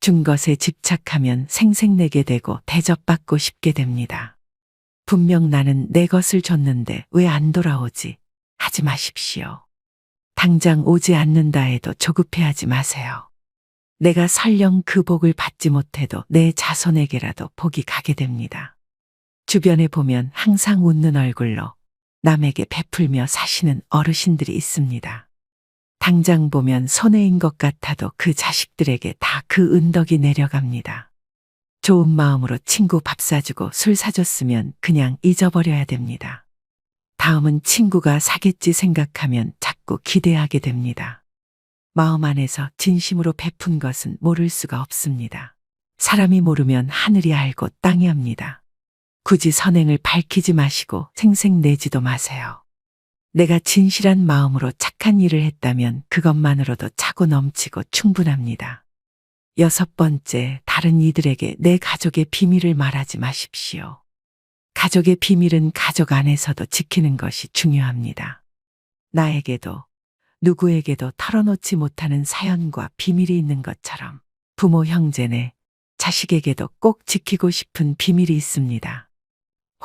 준 것에 집착하면 생색내게 되고 대접받고 싶게 됩니다. 분명 나는 내 것을 줬는데 왜 안 돌아오지? 하지 마십시오. 당장 오지 않는다 해도 조급해하지 마세요. 내가 설령 그 복을 받지 못해도 내 자손에게라도 복이 가게 됩니다. 주변에 보면 항상 웃는 얼굴로 남에게 베풀며 사시는 어르신들이 있습니다. 당장 보면 손해인 것 같아도 그 자식들에게 다 그 은덕이 내려갑니다. 좋은 마음으로 친구 밥 사주고 술 사줬으면 그냥 잊어버려야 됩니다. 다음은 친구가 사겠지 생각하면 자꾸 기대하게 됩니다. 마음 안에서 진심으로 베푼 것은 모를 수가 없습니다. 사람이 모르면 하늘이 알고 땅이 압니다. 굳이 선행을 밝히지 마시고 생색내지도 마세요. 내가 진실한 마음으로 착한 일을 했다면 그것만으로도 차고 넘치고 충분합니다. 6번째, 다른 이들에게 내 가족의 비밀을 말하지 마십시오. 가족의 비밀은 가족 안에서도 지키는 것이 중요합니다. 나에게도 누구에게도 털어놓지 못하는 사연과 비밀이 있는 것처럼 부모, 형제네, 자식에게도 꼭 지키고 싶은 비밀이 있습니다.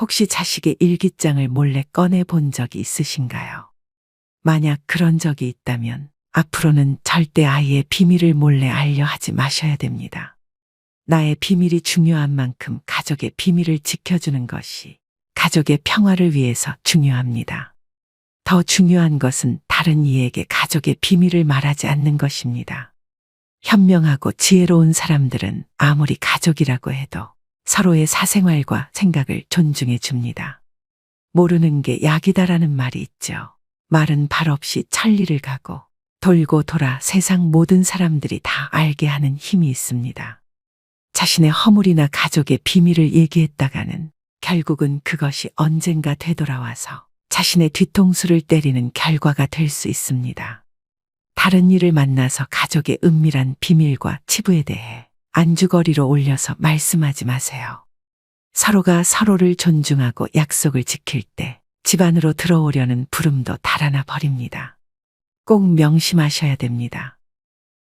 혹시 자식의 일기장을 몰래 꺼내 본 적이 있으신가요? 만약 그런 적이 있다면 앞으로는 절대 아이의 비밀을 몰래 알려 하지 마셔야 됩니다. 나의 비밀이 중요한 만큼 가족의 비밀을 지켜주는 것이 가족의 평화를 위해서 중요합니다. 더 중요한 것은 다른 이에게 가족의 비밀을 말하지 않는 것입니다. 현명하고 지혜로운 사람들은 아무리 가족이라고 해도 서로의 사생활과 생각을 존중해 줍니다. 모르는 게 약이다라는 말이 있죠. 말은 발 없이 천리를 가고 돌고 돌아 세상 모든 사람들이 다 알게 하는 힘이 있습니다. 자신의 허물이나 가족의 비밀을 얘기했다가는 결국은 그것이 언젠가 되돌아와서 자신의 뒤통수를 때리는 결과가 될 수 있습니다. 다른 이를 만나서 가족의 은밀한 비밀과 치부에 대해 안주거리로 올려서 말씀하지 마세요. 서로가 서로를 존중하고 약속을 지킬 때 집 안으로 들어오려는 부름도 달아나 버립니다. 꼭 명심하셔야 됩니다.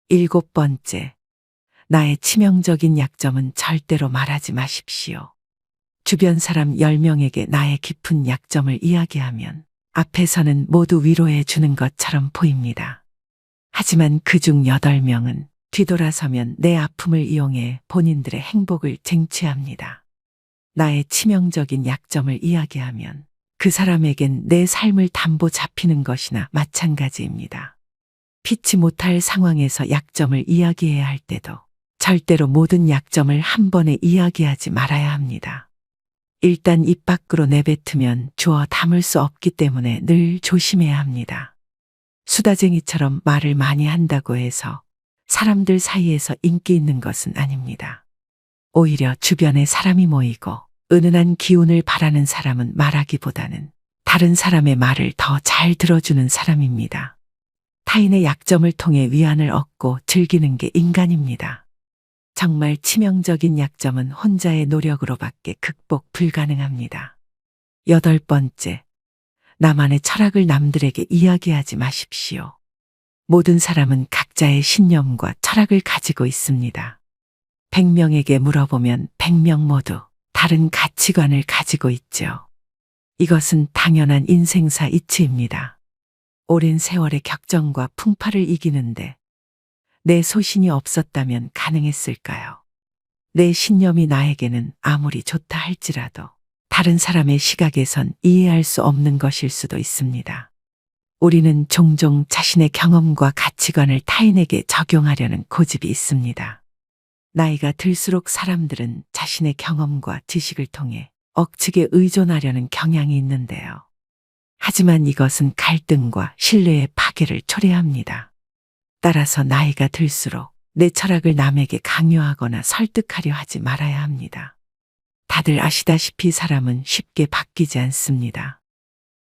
7번째, 나의 치명적인 약점은 절대로 말하지 마십시오. 주변 사람 10명에게 나의 깊은 약점을 이야기하면 앞에서는 모두 위로해 주는 것처럼 보입니다. 하지만 그중 8명은 뒤돌아서면 내 아픔을 이용해 본인들의 행복을 쟁취합니다. 나의 치명적인 약점을 이야기하면 그 사람에겐 내 삶을 담보 잡히는 것이나 마찬가지입니다. 피치 못할 상황에서 약점을 이야기해야 할 때도 절대로 모든 약점을 한 번에 이야기하지 말아야 합니다. 일단 입 밖으로 내뱉으면 주워 담을 수 없기 때문에 늘 조심해야 합니다. 수다쟁이처럼 말을 많이 한다고 해서 사람들 사이에서 인기 있는 것은 아닙니다. 오히려 주변에 사람이 모이고 은은한 기운을 바라는 사람은 말하기보다는 다른 사람의 말을 더 잘 들어주는 사람입니다. 타인의 약점을 통해 위안을 얻고 즐기는 게 인간입니다. 정말 치명적인 약점은 혼자의 노력으로밖에 극복 불가능합니다. 8번째, 나만의 철학을 남들에게 이야기하지 마십시오. 모든 사람은 각자의 신념과 철학을 가지고 있습니다. 100명에게 물어보면 100명 모두 다른 가치관을 가지고 있죠. 이것은 당연한 인생사 이치입니다. 오랜 세월의 격정과 풍파를 이기는데 내 소신이 없었다면 가능했을까요? 내 신념이 나에게는 아무리 좋다 할지라도 다른 사람의 시각에선 이해할 수 없는 것일 수도 있습니다. 우리는 종종 자신의 경험과 가치관을 타인에게 적용하려는 고집이 있습니다. 나이가 들수록 사람들은 자신의 경험과 지식을 통해 억측에 의존하려는 경향이 있는데요. 하지만 이것은 갈등과 신뢰의 파괴를 초래합니다. 따라서 나이가 들수록 내 철학을 남에게 강요하거나 설득하려 하지 말아야 합니다. 다들 아시다시피 사람은 쉽게 바뀌지 않습니다.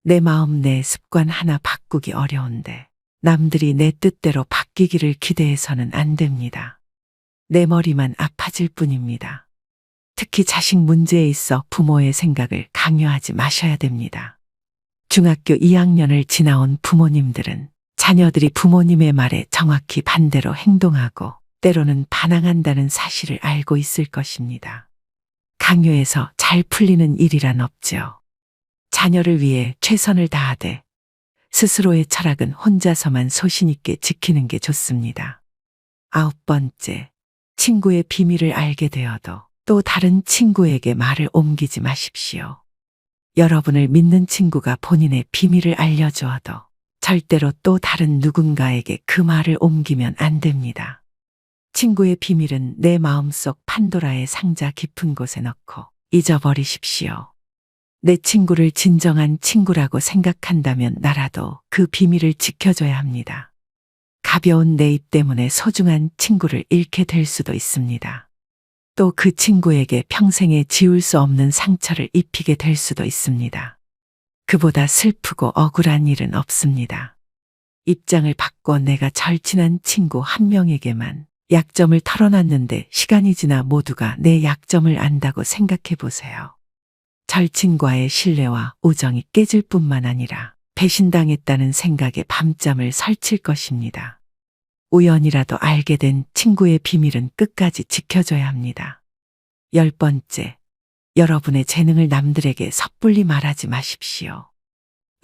내 마음, 내 습관 하나 바꾸기 어려운데 남들이 내 뜻대로 바뀌기를 기대해서는 안 됩니다. 내 머리만 아파질 뿐입니다. 특히 자식 문제에 있어 부모의 생각을 강요하지 마셔야 됩니다. 중학교 2학년을 지나온 부모님들은 자녀들이 부모님의 말에 정확히 반대로 행동하고 때로는 반항한다는 사실을 알고 있을 것입니다. 강요해서 잘 풀리는 일이란 없죠. 자녀를 위해 최선을 다하되 스스로의 철학은 혼자서만 소신 있게 지키는 게 좋습니다. 9번째, 친구의 비밀을 알게 되어도 또 다른 친구에게 말을 옮기지 마십시오. 여러분을 믿는 친구가 본인의 비밀을 알려주어도 절대로 또 다른 누군가에게 그 말을 옮기면 안 됩니다. 친구의 비밀은 내 마음속 판도라의 상자 깊은 곳에 넣고 잊어버리십시오. 내 친구를 진정한 친구라고 생각한다면 나라도 그 비밀을 지켜줘야 합니다. 가벼운 내 입 때문에 소중한 친구를 잃게 될 수도 있습니다. 또 그 친구에게 평생에 지울 수 없는 상처를 입히게 될 수도 있습니다. 그보다 슬프고 억울한 일은 없습니다. 입장을 바꿔 내가 절친한 친구 한 명에게만 약점을 털어놨는데 시간이 지나 모두가 내 약점을 안다고 생각해 보세요. 절친과의 신뢰와 우정이 깨질 뿐만 아니라 배신당했다는 생각에 밤잠을 설칠 것입니다. 우연이라도 알게 된 친구의 비밀은 끝까지 지켜줘야 합니다. 10번째, 여러분의 재능을 남들에게 섣불리 말하지 마십시오.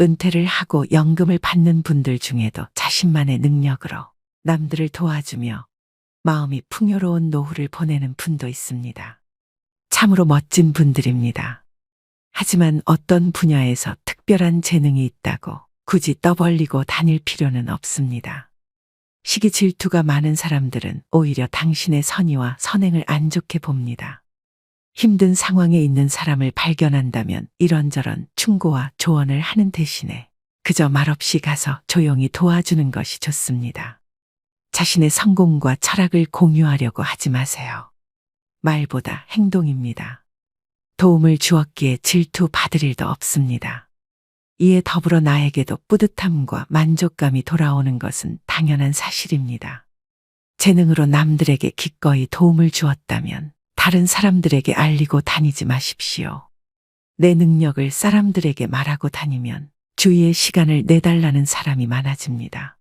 은퇴를 하고 연금을 받는 분들 중에도 자신만의 능력으로 남들을 도와주며 마음이 풍요로운 노후를 보내는 분도 있습니다. 참으로 멋진 분들입니다. 하지만 어떤 분야에서 특별한 재능이 있다고 굳이 떠벌리고 다닐 필요는 없습니다. 시기 질투가 많은 사람들은 오히려 당신의 선의와 선행을 안 좋게 봅니다. 힘든 상황에 있는 사람을 발견한다면 이런저런 충고와 조언을 하는 대신에 그저 말없이 가서 조용히 도와주는 것이 좋습니다. 자신의 성공과 철학을 공유하려고 하지 마세요. 말보다 행동입니다. 도움을 주었기에 질투받을 일도 없습니다. 이에 더불어 나에게도 뿌듯함과 만족감이 돌아오는 것은 당연한 사실입니다. 재능으로 남들에게 기꺼이 도움을 주었다면 다른 사람들에게 알리고 다니지 마십시오. 내 능력을 사람들에게 말하고 다니면 주위에 시간을 내달라는 사람이 많아집니다.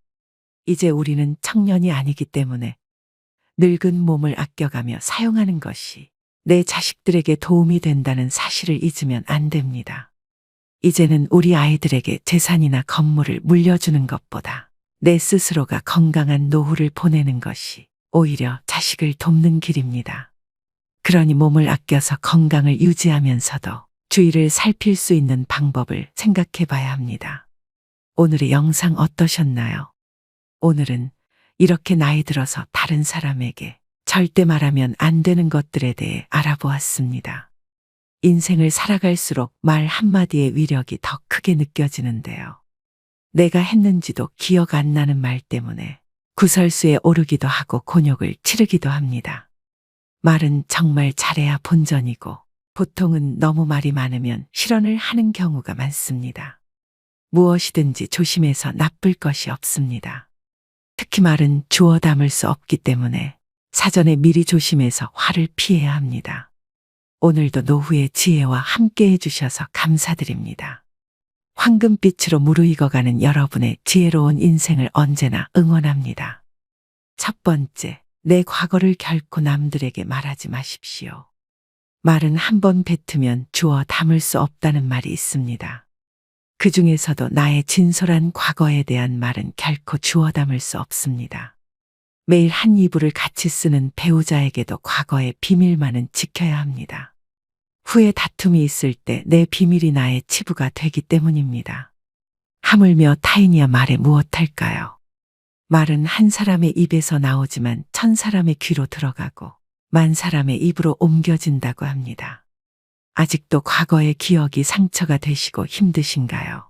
이제 우리는 청년이 아니기 때문에 늙은 몸을 아껴가며 사용하는 것이 내 자식들에게 도움이 된다는 사실을 잊으면 안 됩니다. 이제는 우리 아이들에게 재산이나 건물을 물려주는 것보다 내 스스로가 건강한 노후를 보내는 것이 오히려 자식을 돕는 길입니다. 그러니 몸을 아껴서 건강을 유지하면서도 주위를 살필 수 있는 방법을 생각해 봐야 합니다. 오늘의 영상 어떠셨나요? 오늘은 이렇게 나이 들어서 다른 사람에게 절대 말하면 안 되는 것들에 대해 알아보았습니다. 인생을 살아갈수록 말 한마디의 위력이 더 크게 느껴지는데요. 내가 했는지도 기억 안 나는 말 때문에 구설수에 오르기도 하고 곤욕을 치르기도 합니다. 말은 정말 잘해야 본전이고 보통은 너무 말이 많으면 실언을 하는 경우가 많습니다. 무엇이든지 조심해서 나쁠 것이 없습니다. 특히 말은 주워 담을 수 없기 때문에 사전에 미리 조심해서 화를 피해야 합니다. 오늘도 노후의 지혜와 함께 해주셔서 감사드립니다. 황금빛으로 무르익어가는 여러분의 지혜로운 인생을 언제나 응원합니다. 첫 번째, 내 과거를 결코 남들에게 말하지 마십시오. 말은 한 번 뱉으면 주워 담을 수 없다는 말이 있습니다. 그 중에서도 나의 진솔한 과거에 대한 말은 결코 주워 담을 수 없습니다. 매일 한 이불을 같이 쓰는 배우자에게도 과거의 비밀만은 지켜야 합니다. 후에 다툼이 있을 때 내 비밀이 나의 치부가 되기 때문입니다. 하물며 타인이야 말에 무엇할까요? 말은 한 사람의 입에서 나오지만 1000사람의 귀로 들어가고 10,000사람의 입으로 옮겨진다고 합니다. 아직도 과거의 기억이 상처가 되시고 힘드신가요?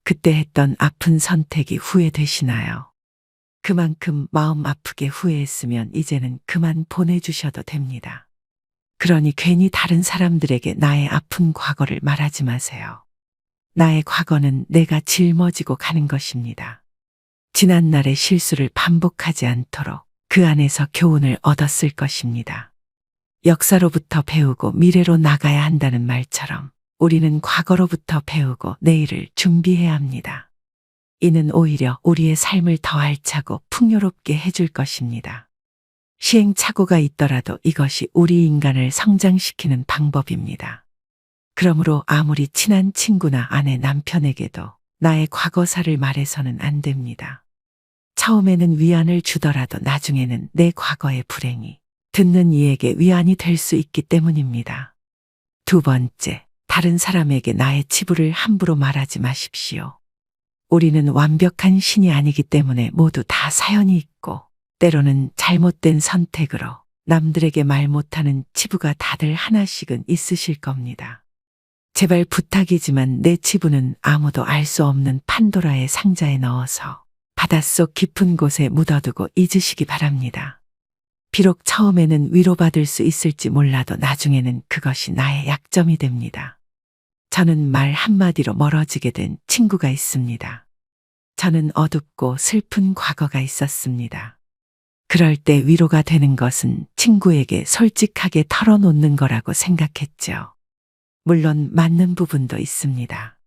그때 했던 아픈 선택이 후회되시나요? 그만큼 마음 아프게 후회했으면 이제는 그만 보내주셔도 됩니다. 그러니 괜히 다른 사람들에게 나의 아픈 과거를 말하지 마세요. 나의 과거는 내가 짊어지고 가는 것입니다. 지난날의 실수를 반복하지 않도록 그 안에서 교훈을 얻었을 것입니다. 역사로부터 배우고 미래로 나가야 한다는 말처럼 우리는 과거로부터 배우고 내일을 준비해야 합니다. 이는 오히려 우리의 삶을 더 알차고 풍요롭게 해줄 것입니다. 시행착오가 있더라도 이것이 우리 인간을 성장시키는 방법입니다. 그러므로 아무리 친한 친구나 아내, 남편에게도 나의 과거사를 말해서는 안 됩니다. 처음에는 위안을 주더라도 나중에는 내 과거의 불행이 듣는 이에게 위안이 될 수 있기 때문입니다. 두 번째, 다른 사람에게 나의 치부를 함부로 말하지 마십시오. 우리는 완벽한 신이 아니기 때문에 모두 다 사연이 있고 때로는 잘못된 선택으로 남들에게 말 못하는 치부가 다들 하나씩은 있으실 겁니다. 제발 부탁이지만 내 치부는 아무도 알 수 없는 판도라의 상자에 넣어서 바닷속 깊은 곳에 묻어두고 잊으시기 바랍니다. 비록 처음에는 위로받을 수 있을지 몰라도 나중에는 그것이 나의 약점이 됩니다. 저는 말 한마디로 멀어지게 된 친구가 있습니다. 저는 어둡고 슬픈 과거가 있었습니다. 그럴 때 위로가 되는 것은 친구에게 솔직하게 털어놓는 거라고 생각했죠. 물론 맞는 부분도 있습니다.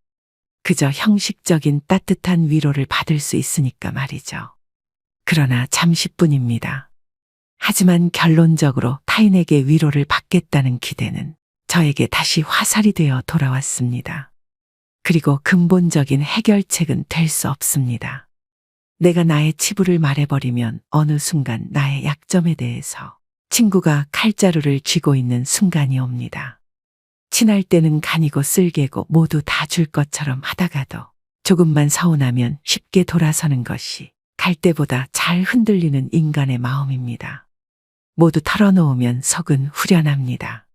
그저 형식적인 따뜻한 위로를 받을 수 있으니까 말이죠. 그러나 잠시뿐입니다. 하지만 결론적으로 타인에게 위로를 받겠다는 기대는 저에게 다시 화살이 되어 돌아왔습니다. 그리고 근본적인 해결책은 될 수 없습니다. 내가 나의 치부를 말해버리면 어느 순간 나의 약점에 대해서 친구가 칼자루를 쥐고 있는 순간이 옵니다. 친할 때는 간이고 쓸개고 모두 다 줄 것처럼 하다가도 조금만 서운하면 쉽게 돌아서는 것이 갈 때보다 잘 흔들리는 인간의 마음입니다. 모두 털어놓으면 속은 후련합니다.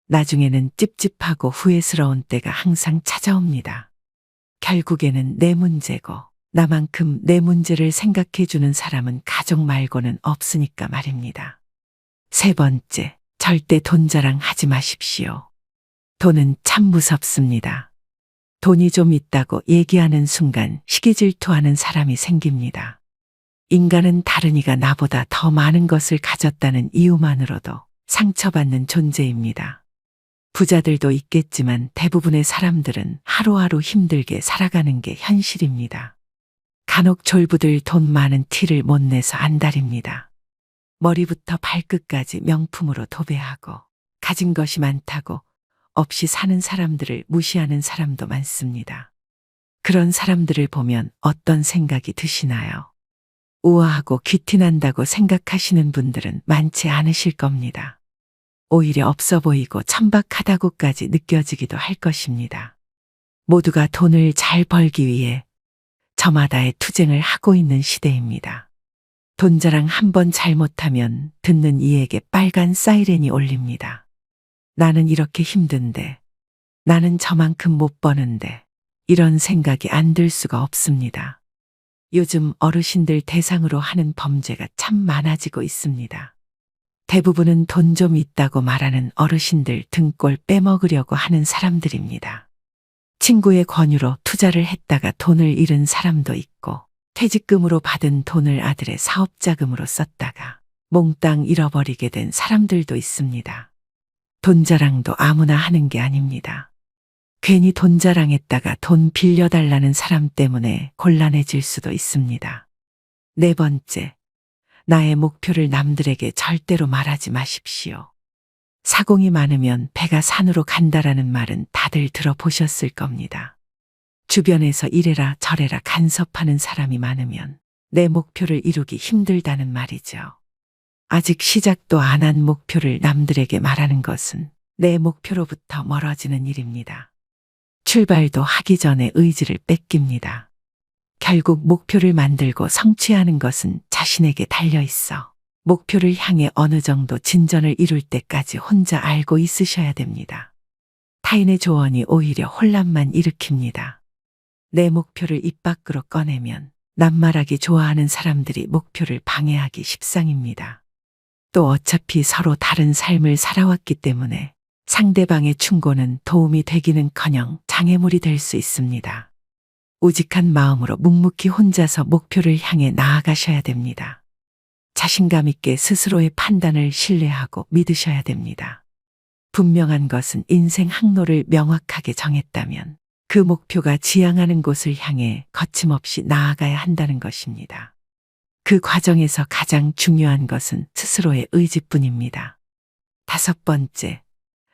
나중에는 찝찝하고 후회스러운 때가 항상 찾아옵니다. 결국에는 내 문제고 나만큼 내 문제를 생각해주는 사람은 가족 말고는 없으니까 말입니다. 세 번째, 절대 돈 자랑하지 마십시오. 돈은 참 무섭습니다. 돈이 좀 있다고 얘기하는 순간 시기질투하는 사람이 생깁니다. 인간은 다른이가 나보다 더 많은 것을 가졌다는 이유만으로도 상처받는 존재입니다. 부자들도 있겠지만 대부분의 사람들은 하루하루 힘들게 살아가는 게 현실입니다. 간혹 졸부들 돈 많은 티를 못 내서 안달입니다. 머리부터 발끝까지 명품으로 도배하고 가진 것이 많다고 없이 사는 사람들을 무시하는 사람도 많습니다. 그런 사람들을 보면 어떤 생각이 드시나요? 우아하고 귀티난다고 생각하시는 분들은 많지 않으실 겁니다. 오히려 없어 보이고 천박하다고까지 느껴지기도 할 것입니다. 모두가 돈을 잘 벌기 위해 저마다의 투쟁을 하고 있는 시대입니다. 돈 자랑 한 번 잘못하면 듣는 이에게 빨간 사이렌이 울립니다. 나는 이렇게 힘든데, 나는 저만큼 못 버는데, 이런 생각이 안 들 수가 없습니다. 요즘 어르신들 대상으로 하는 범죄가 참 많아지고 있습니다. 대부분은 돈 좀 있다고 말하는 어르신들 등골 빼먹으려고 하는 사람들입니다. 친구의 권유로 투자를 했다가 돈을 잃은 사람도 있고, 퇴직금으로 받은 돈을 아들의 사업자금으로 썼다가 몽땅 잃어버리게 된 사람들도 있습니다. 돈 자랑도 아무나 하는 게 아닙니다. 괜히 돈 자랑했다가 돈 빌려달라는 사람 때문에 곤란해질 수도 있습니다. 네 번째, 나의 목표를 남들에게 절대로 말하지 마십시오. 사공이 많으면 배가 산으로 간다라는 말은 다들 들어보셨을 겁니다. 주변에서 이래라 저래라 간섭하는 사람이 많으면 내 목표를 이루기 힘들다는 말이죠. 아직 시작도 안 한 목표를 남들에게 말하는 것은 내 목표로부터 멀어지는 일입니다. 출발도 하기 전에 의지를 뺏깁니다. 결국 목표를 만들고 성취하는 것은 자신에게 달려 있어 목표를 향해 어느 정도 진전을 이룰 때까지 혼자 알고 있으셔야 됩니다. 타인의 조언이 오히려 혼란만 일으킵니다. 내 목표를 입 밖으로 꺼내면 낱말하기 좋아하는 사람들이 목표를 방해하기 십상입니다. 또 어차피 서로 다른 삶을 살아왔기 때문에 상대방의 충고는 도움이 되기는커녕 장애물이 될 수 있습니다. 우직한 마음으로 묵묵히 혼자서 목표를 향해 나아가셔야 됩니다. 자신감 있게 스스로의 판단을 신뢰하고 믿으셔야 됩니다. 분명한 것은 인생 항로를 명확하게 정했다면 그 목표가 지향하는 곳을 향해 거침없이 나아가야 한다는 것입니다. 그 과정에서 가장 중요한 것은 스스로의 의지뿐입니다. 다섯 번째,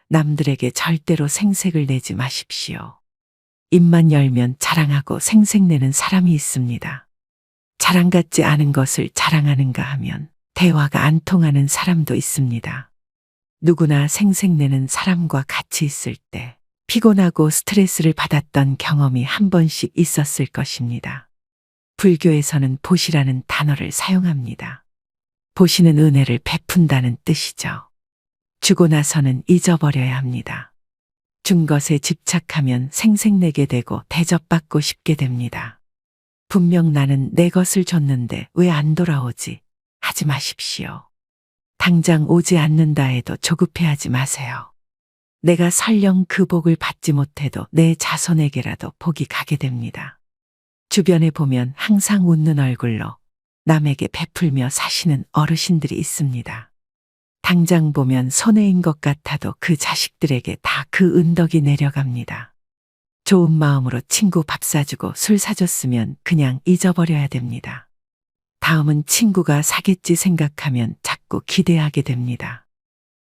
남들에게 절대로 생색을 내지 마십시오. 입만 열면 자랑하고 생색내는 사람이 있습니다. 자랑 같지 않은 것을 자랑하는가 하면 대화가 안 통하는 사람도 있습니다. 누구나 생색내는 사람과 같이 있을 때 피곤하고 스트레스를 받았던 경험이 한 번씩 있었을 것입니다. 불교에서는 보시라는 단어를 사용합니다. 보시는 은혜를 베푼다는 뜻이죠. 주고 나서는 잊어버려야 합니다. 준 것에 집착하면 생색내게 되고 대접받고 싶게 됩니다. 분명 나는 내 것을 줬는데 왜 안 돌아오지? 하지 마십시오. 당장 오지 않는다 해도 조급해하지 마세요. 내가 설령 그 복을 받지 못해도 내 자손에게라도 복이 가게 됩니다. 주변에 보면 항상 웃는 얼굴로 남에게 베풀며 사시는 어르신들이 있습니다. 당장 보면 손해인 것 같아도 그 자식들에게 다 그 은덕이 내려갑니다. 좋은 마음으로 친구 밥 사주고 술 사줬으면 그냥 잊어버려야 됩니다. 다음은 친구가 사겠지 생각하면 자꾸 기대하게 됩니다.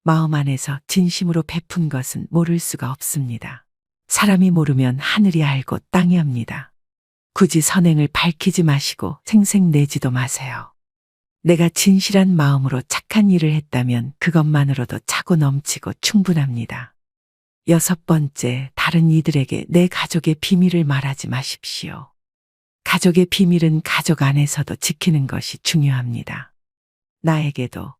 마음 안에서 진심으로 베푼 것은 모를 수가 없습니다. 사람이 모르면 하늘이 알고 땅이 압니다. 굳이 선행을 밝히지 마시고 생색내지도 마세요. 내가 진실한 마음으로 착한 일을 했다면 그것만으로도 차고 넘치고 충분합니다. 6번째, 다른 이들에게 내 가족의 비밀을 말하지 마십시오. 가족의 비밀은 가족 안에서도 지키는 것이 중요합니다. 나에게도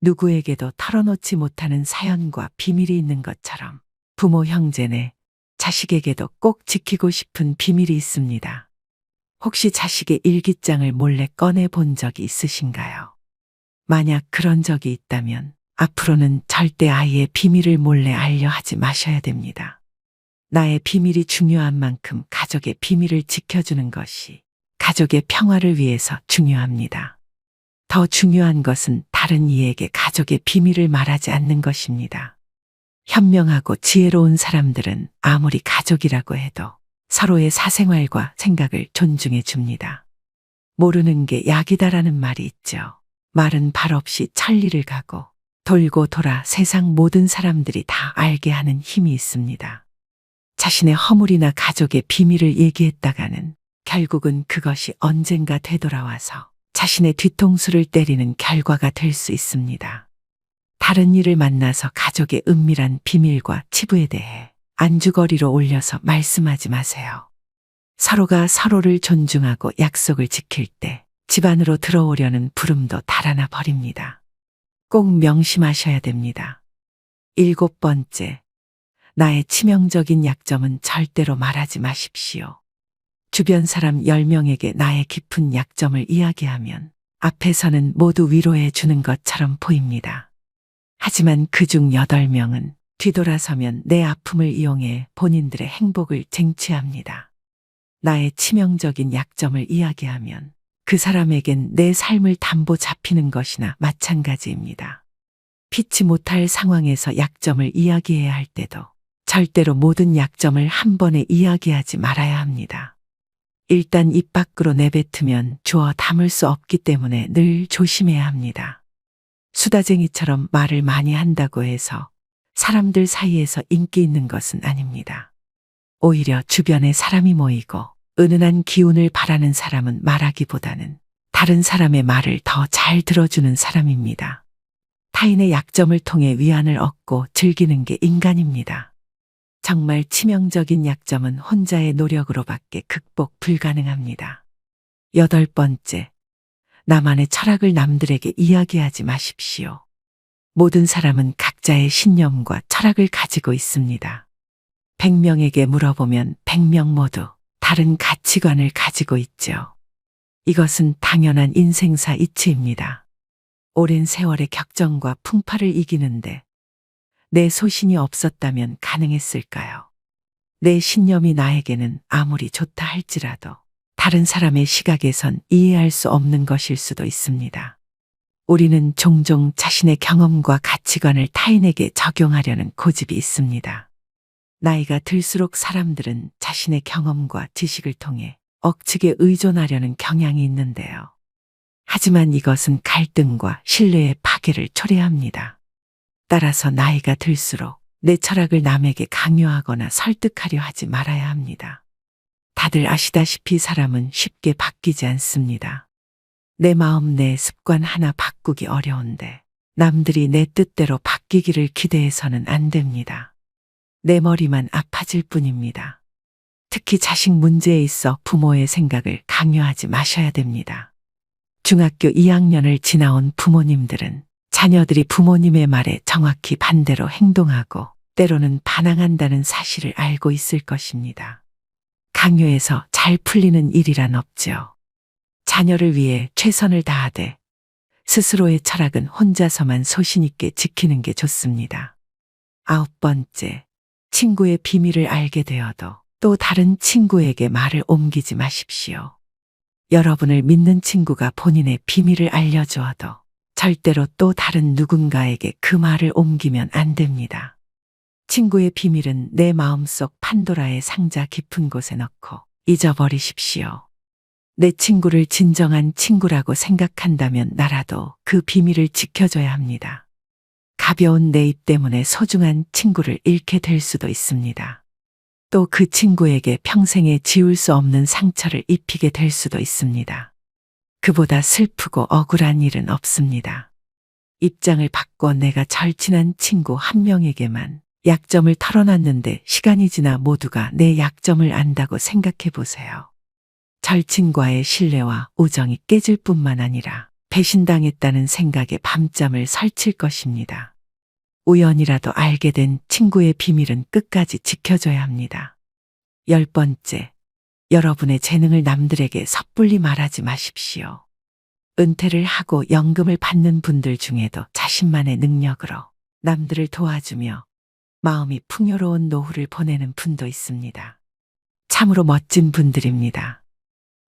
누구에게도 털어놓지 못하는 사연과 비밀이 있는 것처럼 부모, 형제네, 자식에게도 꼭 지키고 싶은 비밀이 있습니다. 혹시 자식의 일기장을 몰래 꺼내 본 적이 있으신가요? 만약 그런 적이 있다면 앞으로는 절대 아이의 비밀을 몰래 알려 하지 마셔야 됩니다. 나의 비밀이 중요한 만큼 가족의 비밀을 지켜주는 것이 가족의 평화를 위해서 중요합니다. 더 중요한 것은 다른 이에게 가족의 비밀을 말하지 않는 것입니다. 현명하고 지혜로운 사람들은 아무리 가족이라고 해도 서로의 사생활과 생각을 존중해 줍니다. 모르는 게 약이다라는 말이 있죠. 말은 발 없이 천리를 가고 돌고 돌아 세상 모든 사람들이 다 알게 하는 힘이 있습니다. 자신의 허물이나 가족의 비밀을 얘기했다가는 결국은 그것이 언젠가 되돌아와서 자신의 뒤통수를 때리는 결과가 될 수 있습니다. 다른 이를 만나서 가족의 은밀한 비밀과 치부에 대해 안주거리로 올려서 말씀하지 마세요. 서로가 서로를 존중하고 약속을 지킬 때 집 안으로 들어오려는 부름도 달아나 버립니다. 꼭 명심하셔야 됩니다. 7번째, 나의 치명적인 약점은 절대로 말하지 마십시오. 주변 사람 10명에게 나의 깊은 약점을 이야기하면 앞에서는 모두 위로해 주는 것처럼 보입니다. 하지만 그중 8명은 뒤돌아서면 내 아픔을 이용해 본인들의 행복을 쟁취합니다. 나의 치명적인 약점을 이야기하면 그 사람에겐 내 삶을 담보 잡히는 것이나 마찬가지입니다. 피치 못할 상황에서 약점을 이야기해야 할 때도 절대로 모든 약점을 한 번에 이야기하지 말아야 합니다. 일단 입 밖으로 내뱉으면 주워 담을 수 없기 때문에 늘 조심해야 합니다. 수다쟁이처럼 말을 많이 한다고 해서 사람들 사이에서 인기 있는 것은 아닙니다. 오히려 주변에 사람이 모이고 은은한 기운을 바라는 사람은 말하기보다는 다른 사람의 말을 더 잘 들어주는 사람입니다. 타인의 약점을 통해 위안을 얻고 즐기는 게 인간입니다. 정말 치명적인 약점은 혼자의 노력으로밖에 극복 불가능합니다. 8번째, 나만의 철학을 남들에게 이야기하지 마십시오. 모든 사람은 각자의 신념과 철학을 가지고 있습니다. 100명에게 물어보면 100명 모두 다른 가치관을 가지고 있죠. 이것은 당연한 인생사 이치입니다. 오랜 세월의 격정과 풍파를 이기는데 내 소신이 없었다면 가능했을까요? 내 신념이 나에게는 아무리 좋다 할지라도 다른 사람의 시각에선 이해할 수 없는 것일 수도 있습니다. 우리는 종종 자신의 경험과 가치관을 타인에게 적용하려는 고집이 있습니다. 나이가 들수록 사람들은 자신의 경험과 지식을 통해 억측에 의존하려는 경향이 있는데요. 하지만 이것은 갈등과 신뢰의 파괴를 초래합니다. 따라서 나이가 들수록 내 철학을 남에게 강요하거나 설득하려 하지 말아야 합니다. 다들 아시다시피 사람은 쉽게 바뀌지 않습니다. 내 마음, 내 습관 하나 바꾸기 어려운데 남들이 내 뜻대로 바뀌기를 기대해서는 안 됩니다. 내 머리만 아파질 뿐입니다. 특히 자식 문제에 있어 부모의 생각을 강요하지 마셔야 됩니다. 중학교 2학년을 지나온 부모님들은 자녀들이 부모님의 말에 정확히 반대로 행동하고 때로는 반항한다는 사실을 알고 있을 것입니다. 강요해서 잘 풀리는 일이란 없죠. 자녀를 위해 최선을 다하되 스스로의 철학은 혼자서만 소신 있게 지키는 게 좋습니다. 9번째, 친구의 비밀을 알게 되어도 또 다른 친구에게 말을 옮기지 마십시오. 여러분을 믿는 친구가 본인의 비밀을 알려주어도 절대로 또 다른 누군가에게 그 말을 옮기면 안 됩니다. 친구의 비밀은 내 마음속 판도라의 상자 깊은 곳에 넣고 잊어버리십시오. 내 친구를 진정한 친구라고 생각한다면 나라도 그 비밀을 지켜줘야 합니다. 가벼운 내 입 때문에 소중한 친구를 잃게 될 수도 있습니다. 또 그 친구에게 평생에 지울 수 없는 상처를 입히게 될 수도 있습니다. 그보다 슬프고 억울한 일은 없습니다. 입장을 바꿔 내가 절친한 친구 한 명에게만 약점을 털어놨는데 시간이 지나 모두가 내 약점을 안다고 생각해 보세요. 절친과의 신뢰와 우정이 깨질 뿐만 아니라 배신당했다는 생각에 밤잠을 설칠 것입니다. 우연이라도 알게 된 친구의 비밀은 끝까지 지켜줘야 합니다. 10번째, 여러분의 재능을 남들에게 섣불리 말하지 마십시오. 은퇴를 하고 연금을 받는 분들 중에도 자신만의 능력으로 남들을 도와주며 마음이 풍요로운 노후를 보내는 분도 있습니다. 참으로 멋진 분들입니다.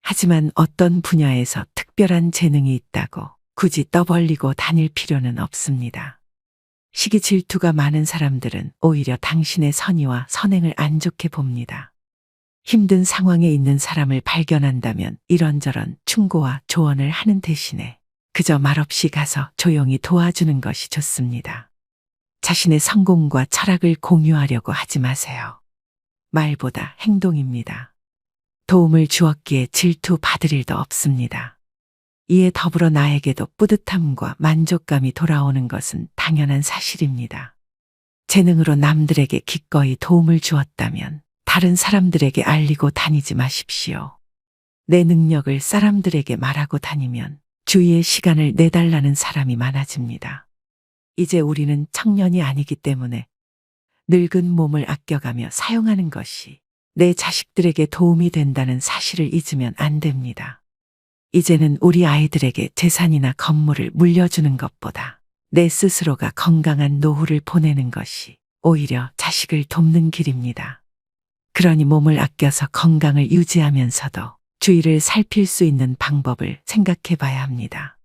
하지만 어떤 분야에서 특별한 재능이 있다고 굳이 떠벌리고 다닐 필요는 없습니다. 시기 질투가 많은 사람들은 오히려 당신의 선의와 선행을 안 좋게 봅니다. 힘든 상황에 있는 사람을 발견한다면 이런저런 충고와 조언을 하는 대신에 그저 말없이 가서 조용히 도와주는 것이 좋습니다. 자신의 성공과 철학을 공유하려고 하지 마세요. 말보다 행동입니다. 도움을 주었기에 질투 받을 일도 없습니다. 이에 더불어 나에게도 뿌듯함과 만족감이 돌아오는 것은 당연한 사실입니다. 재능으로 남들에게 기꺼이 도움을 주었다면 다른 사람들에게 알리고 다니지 마십시오. 내 능력을 사람들에게 말하고 다니면 주위에 시간을 내달라는 사람이 많아집니다. 이제 우리는 청년이 아니기 때문에 늙은 몸을 아껴가며 사용하는 것이 내 자식들에게 도움이 된다는 사실을 잊으면 안 됩니다. 이제는 우리 아이들에게 재산이나 건물을 물려주는 것보다 내 스스로가 건강한 노후를 보내는 것이 오히려 자식을 돕는 길입니다. 그러니 몸을 아껴서 건강을 유지하면서도 주위를 살필 수 있는 방법을 생각해 봐야 합니다.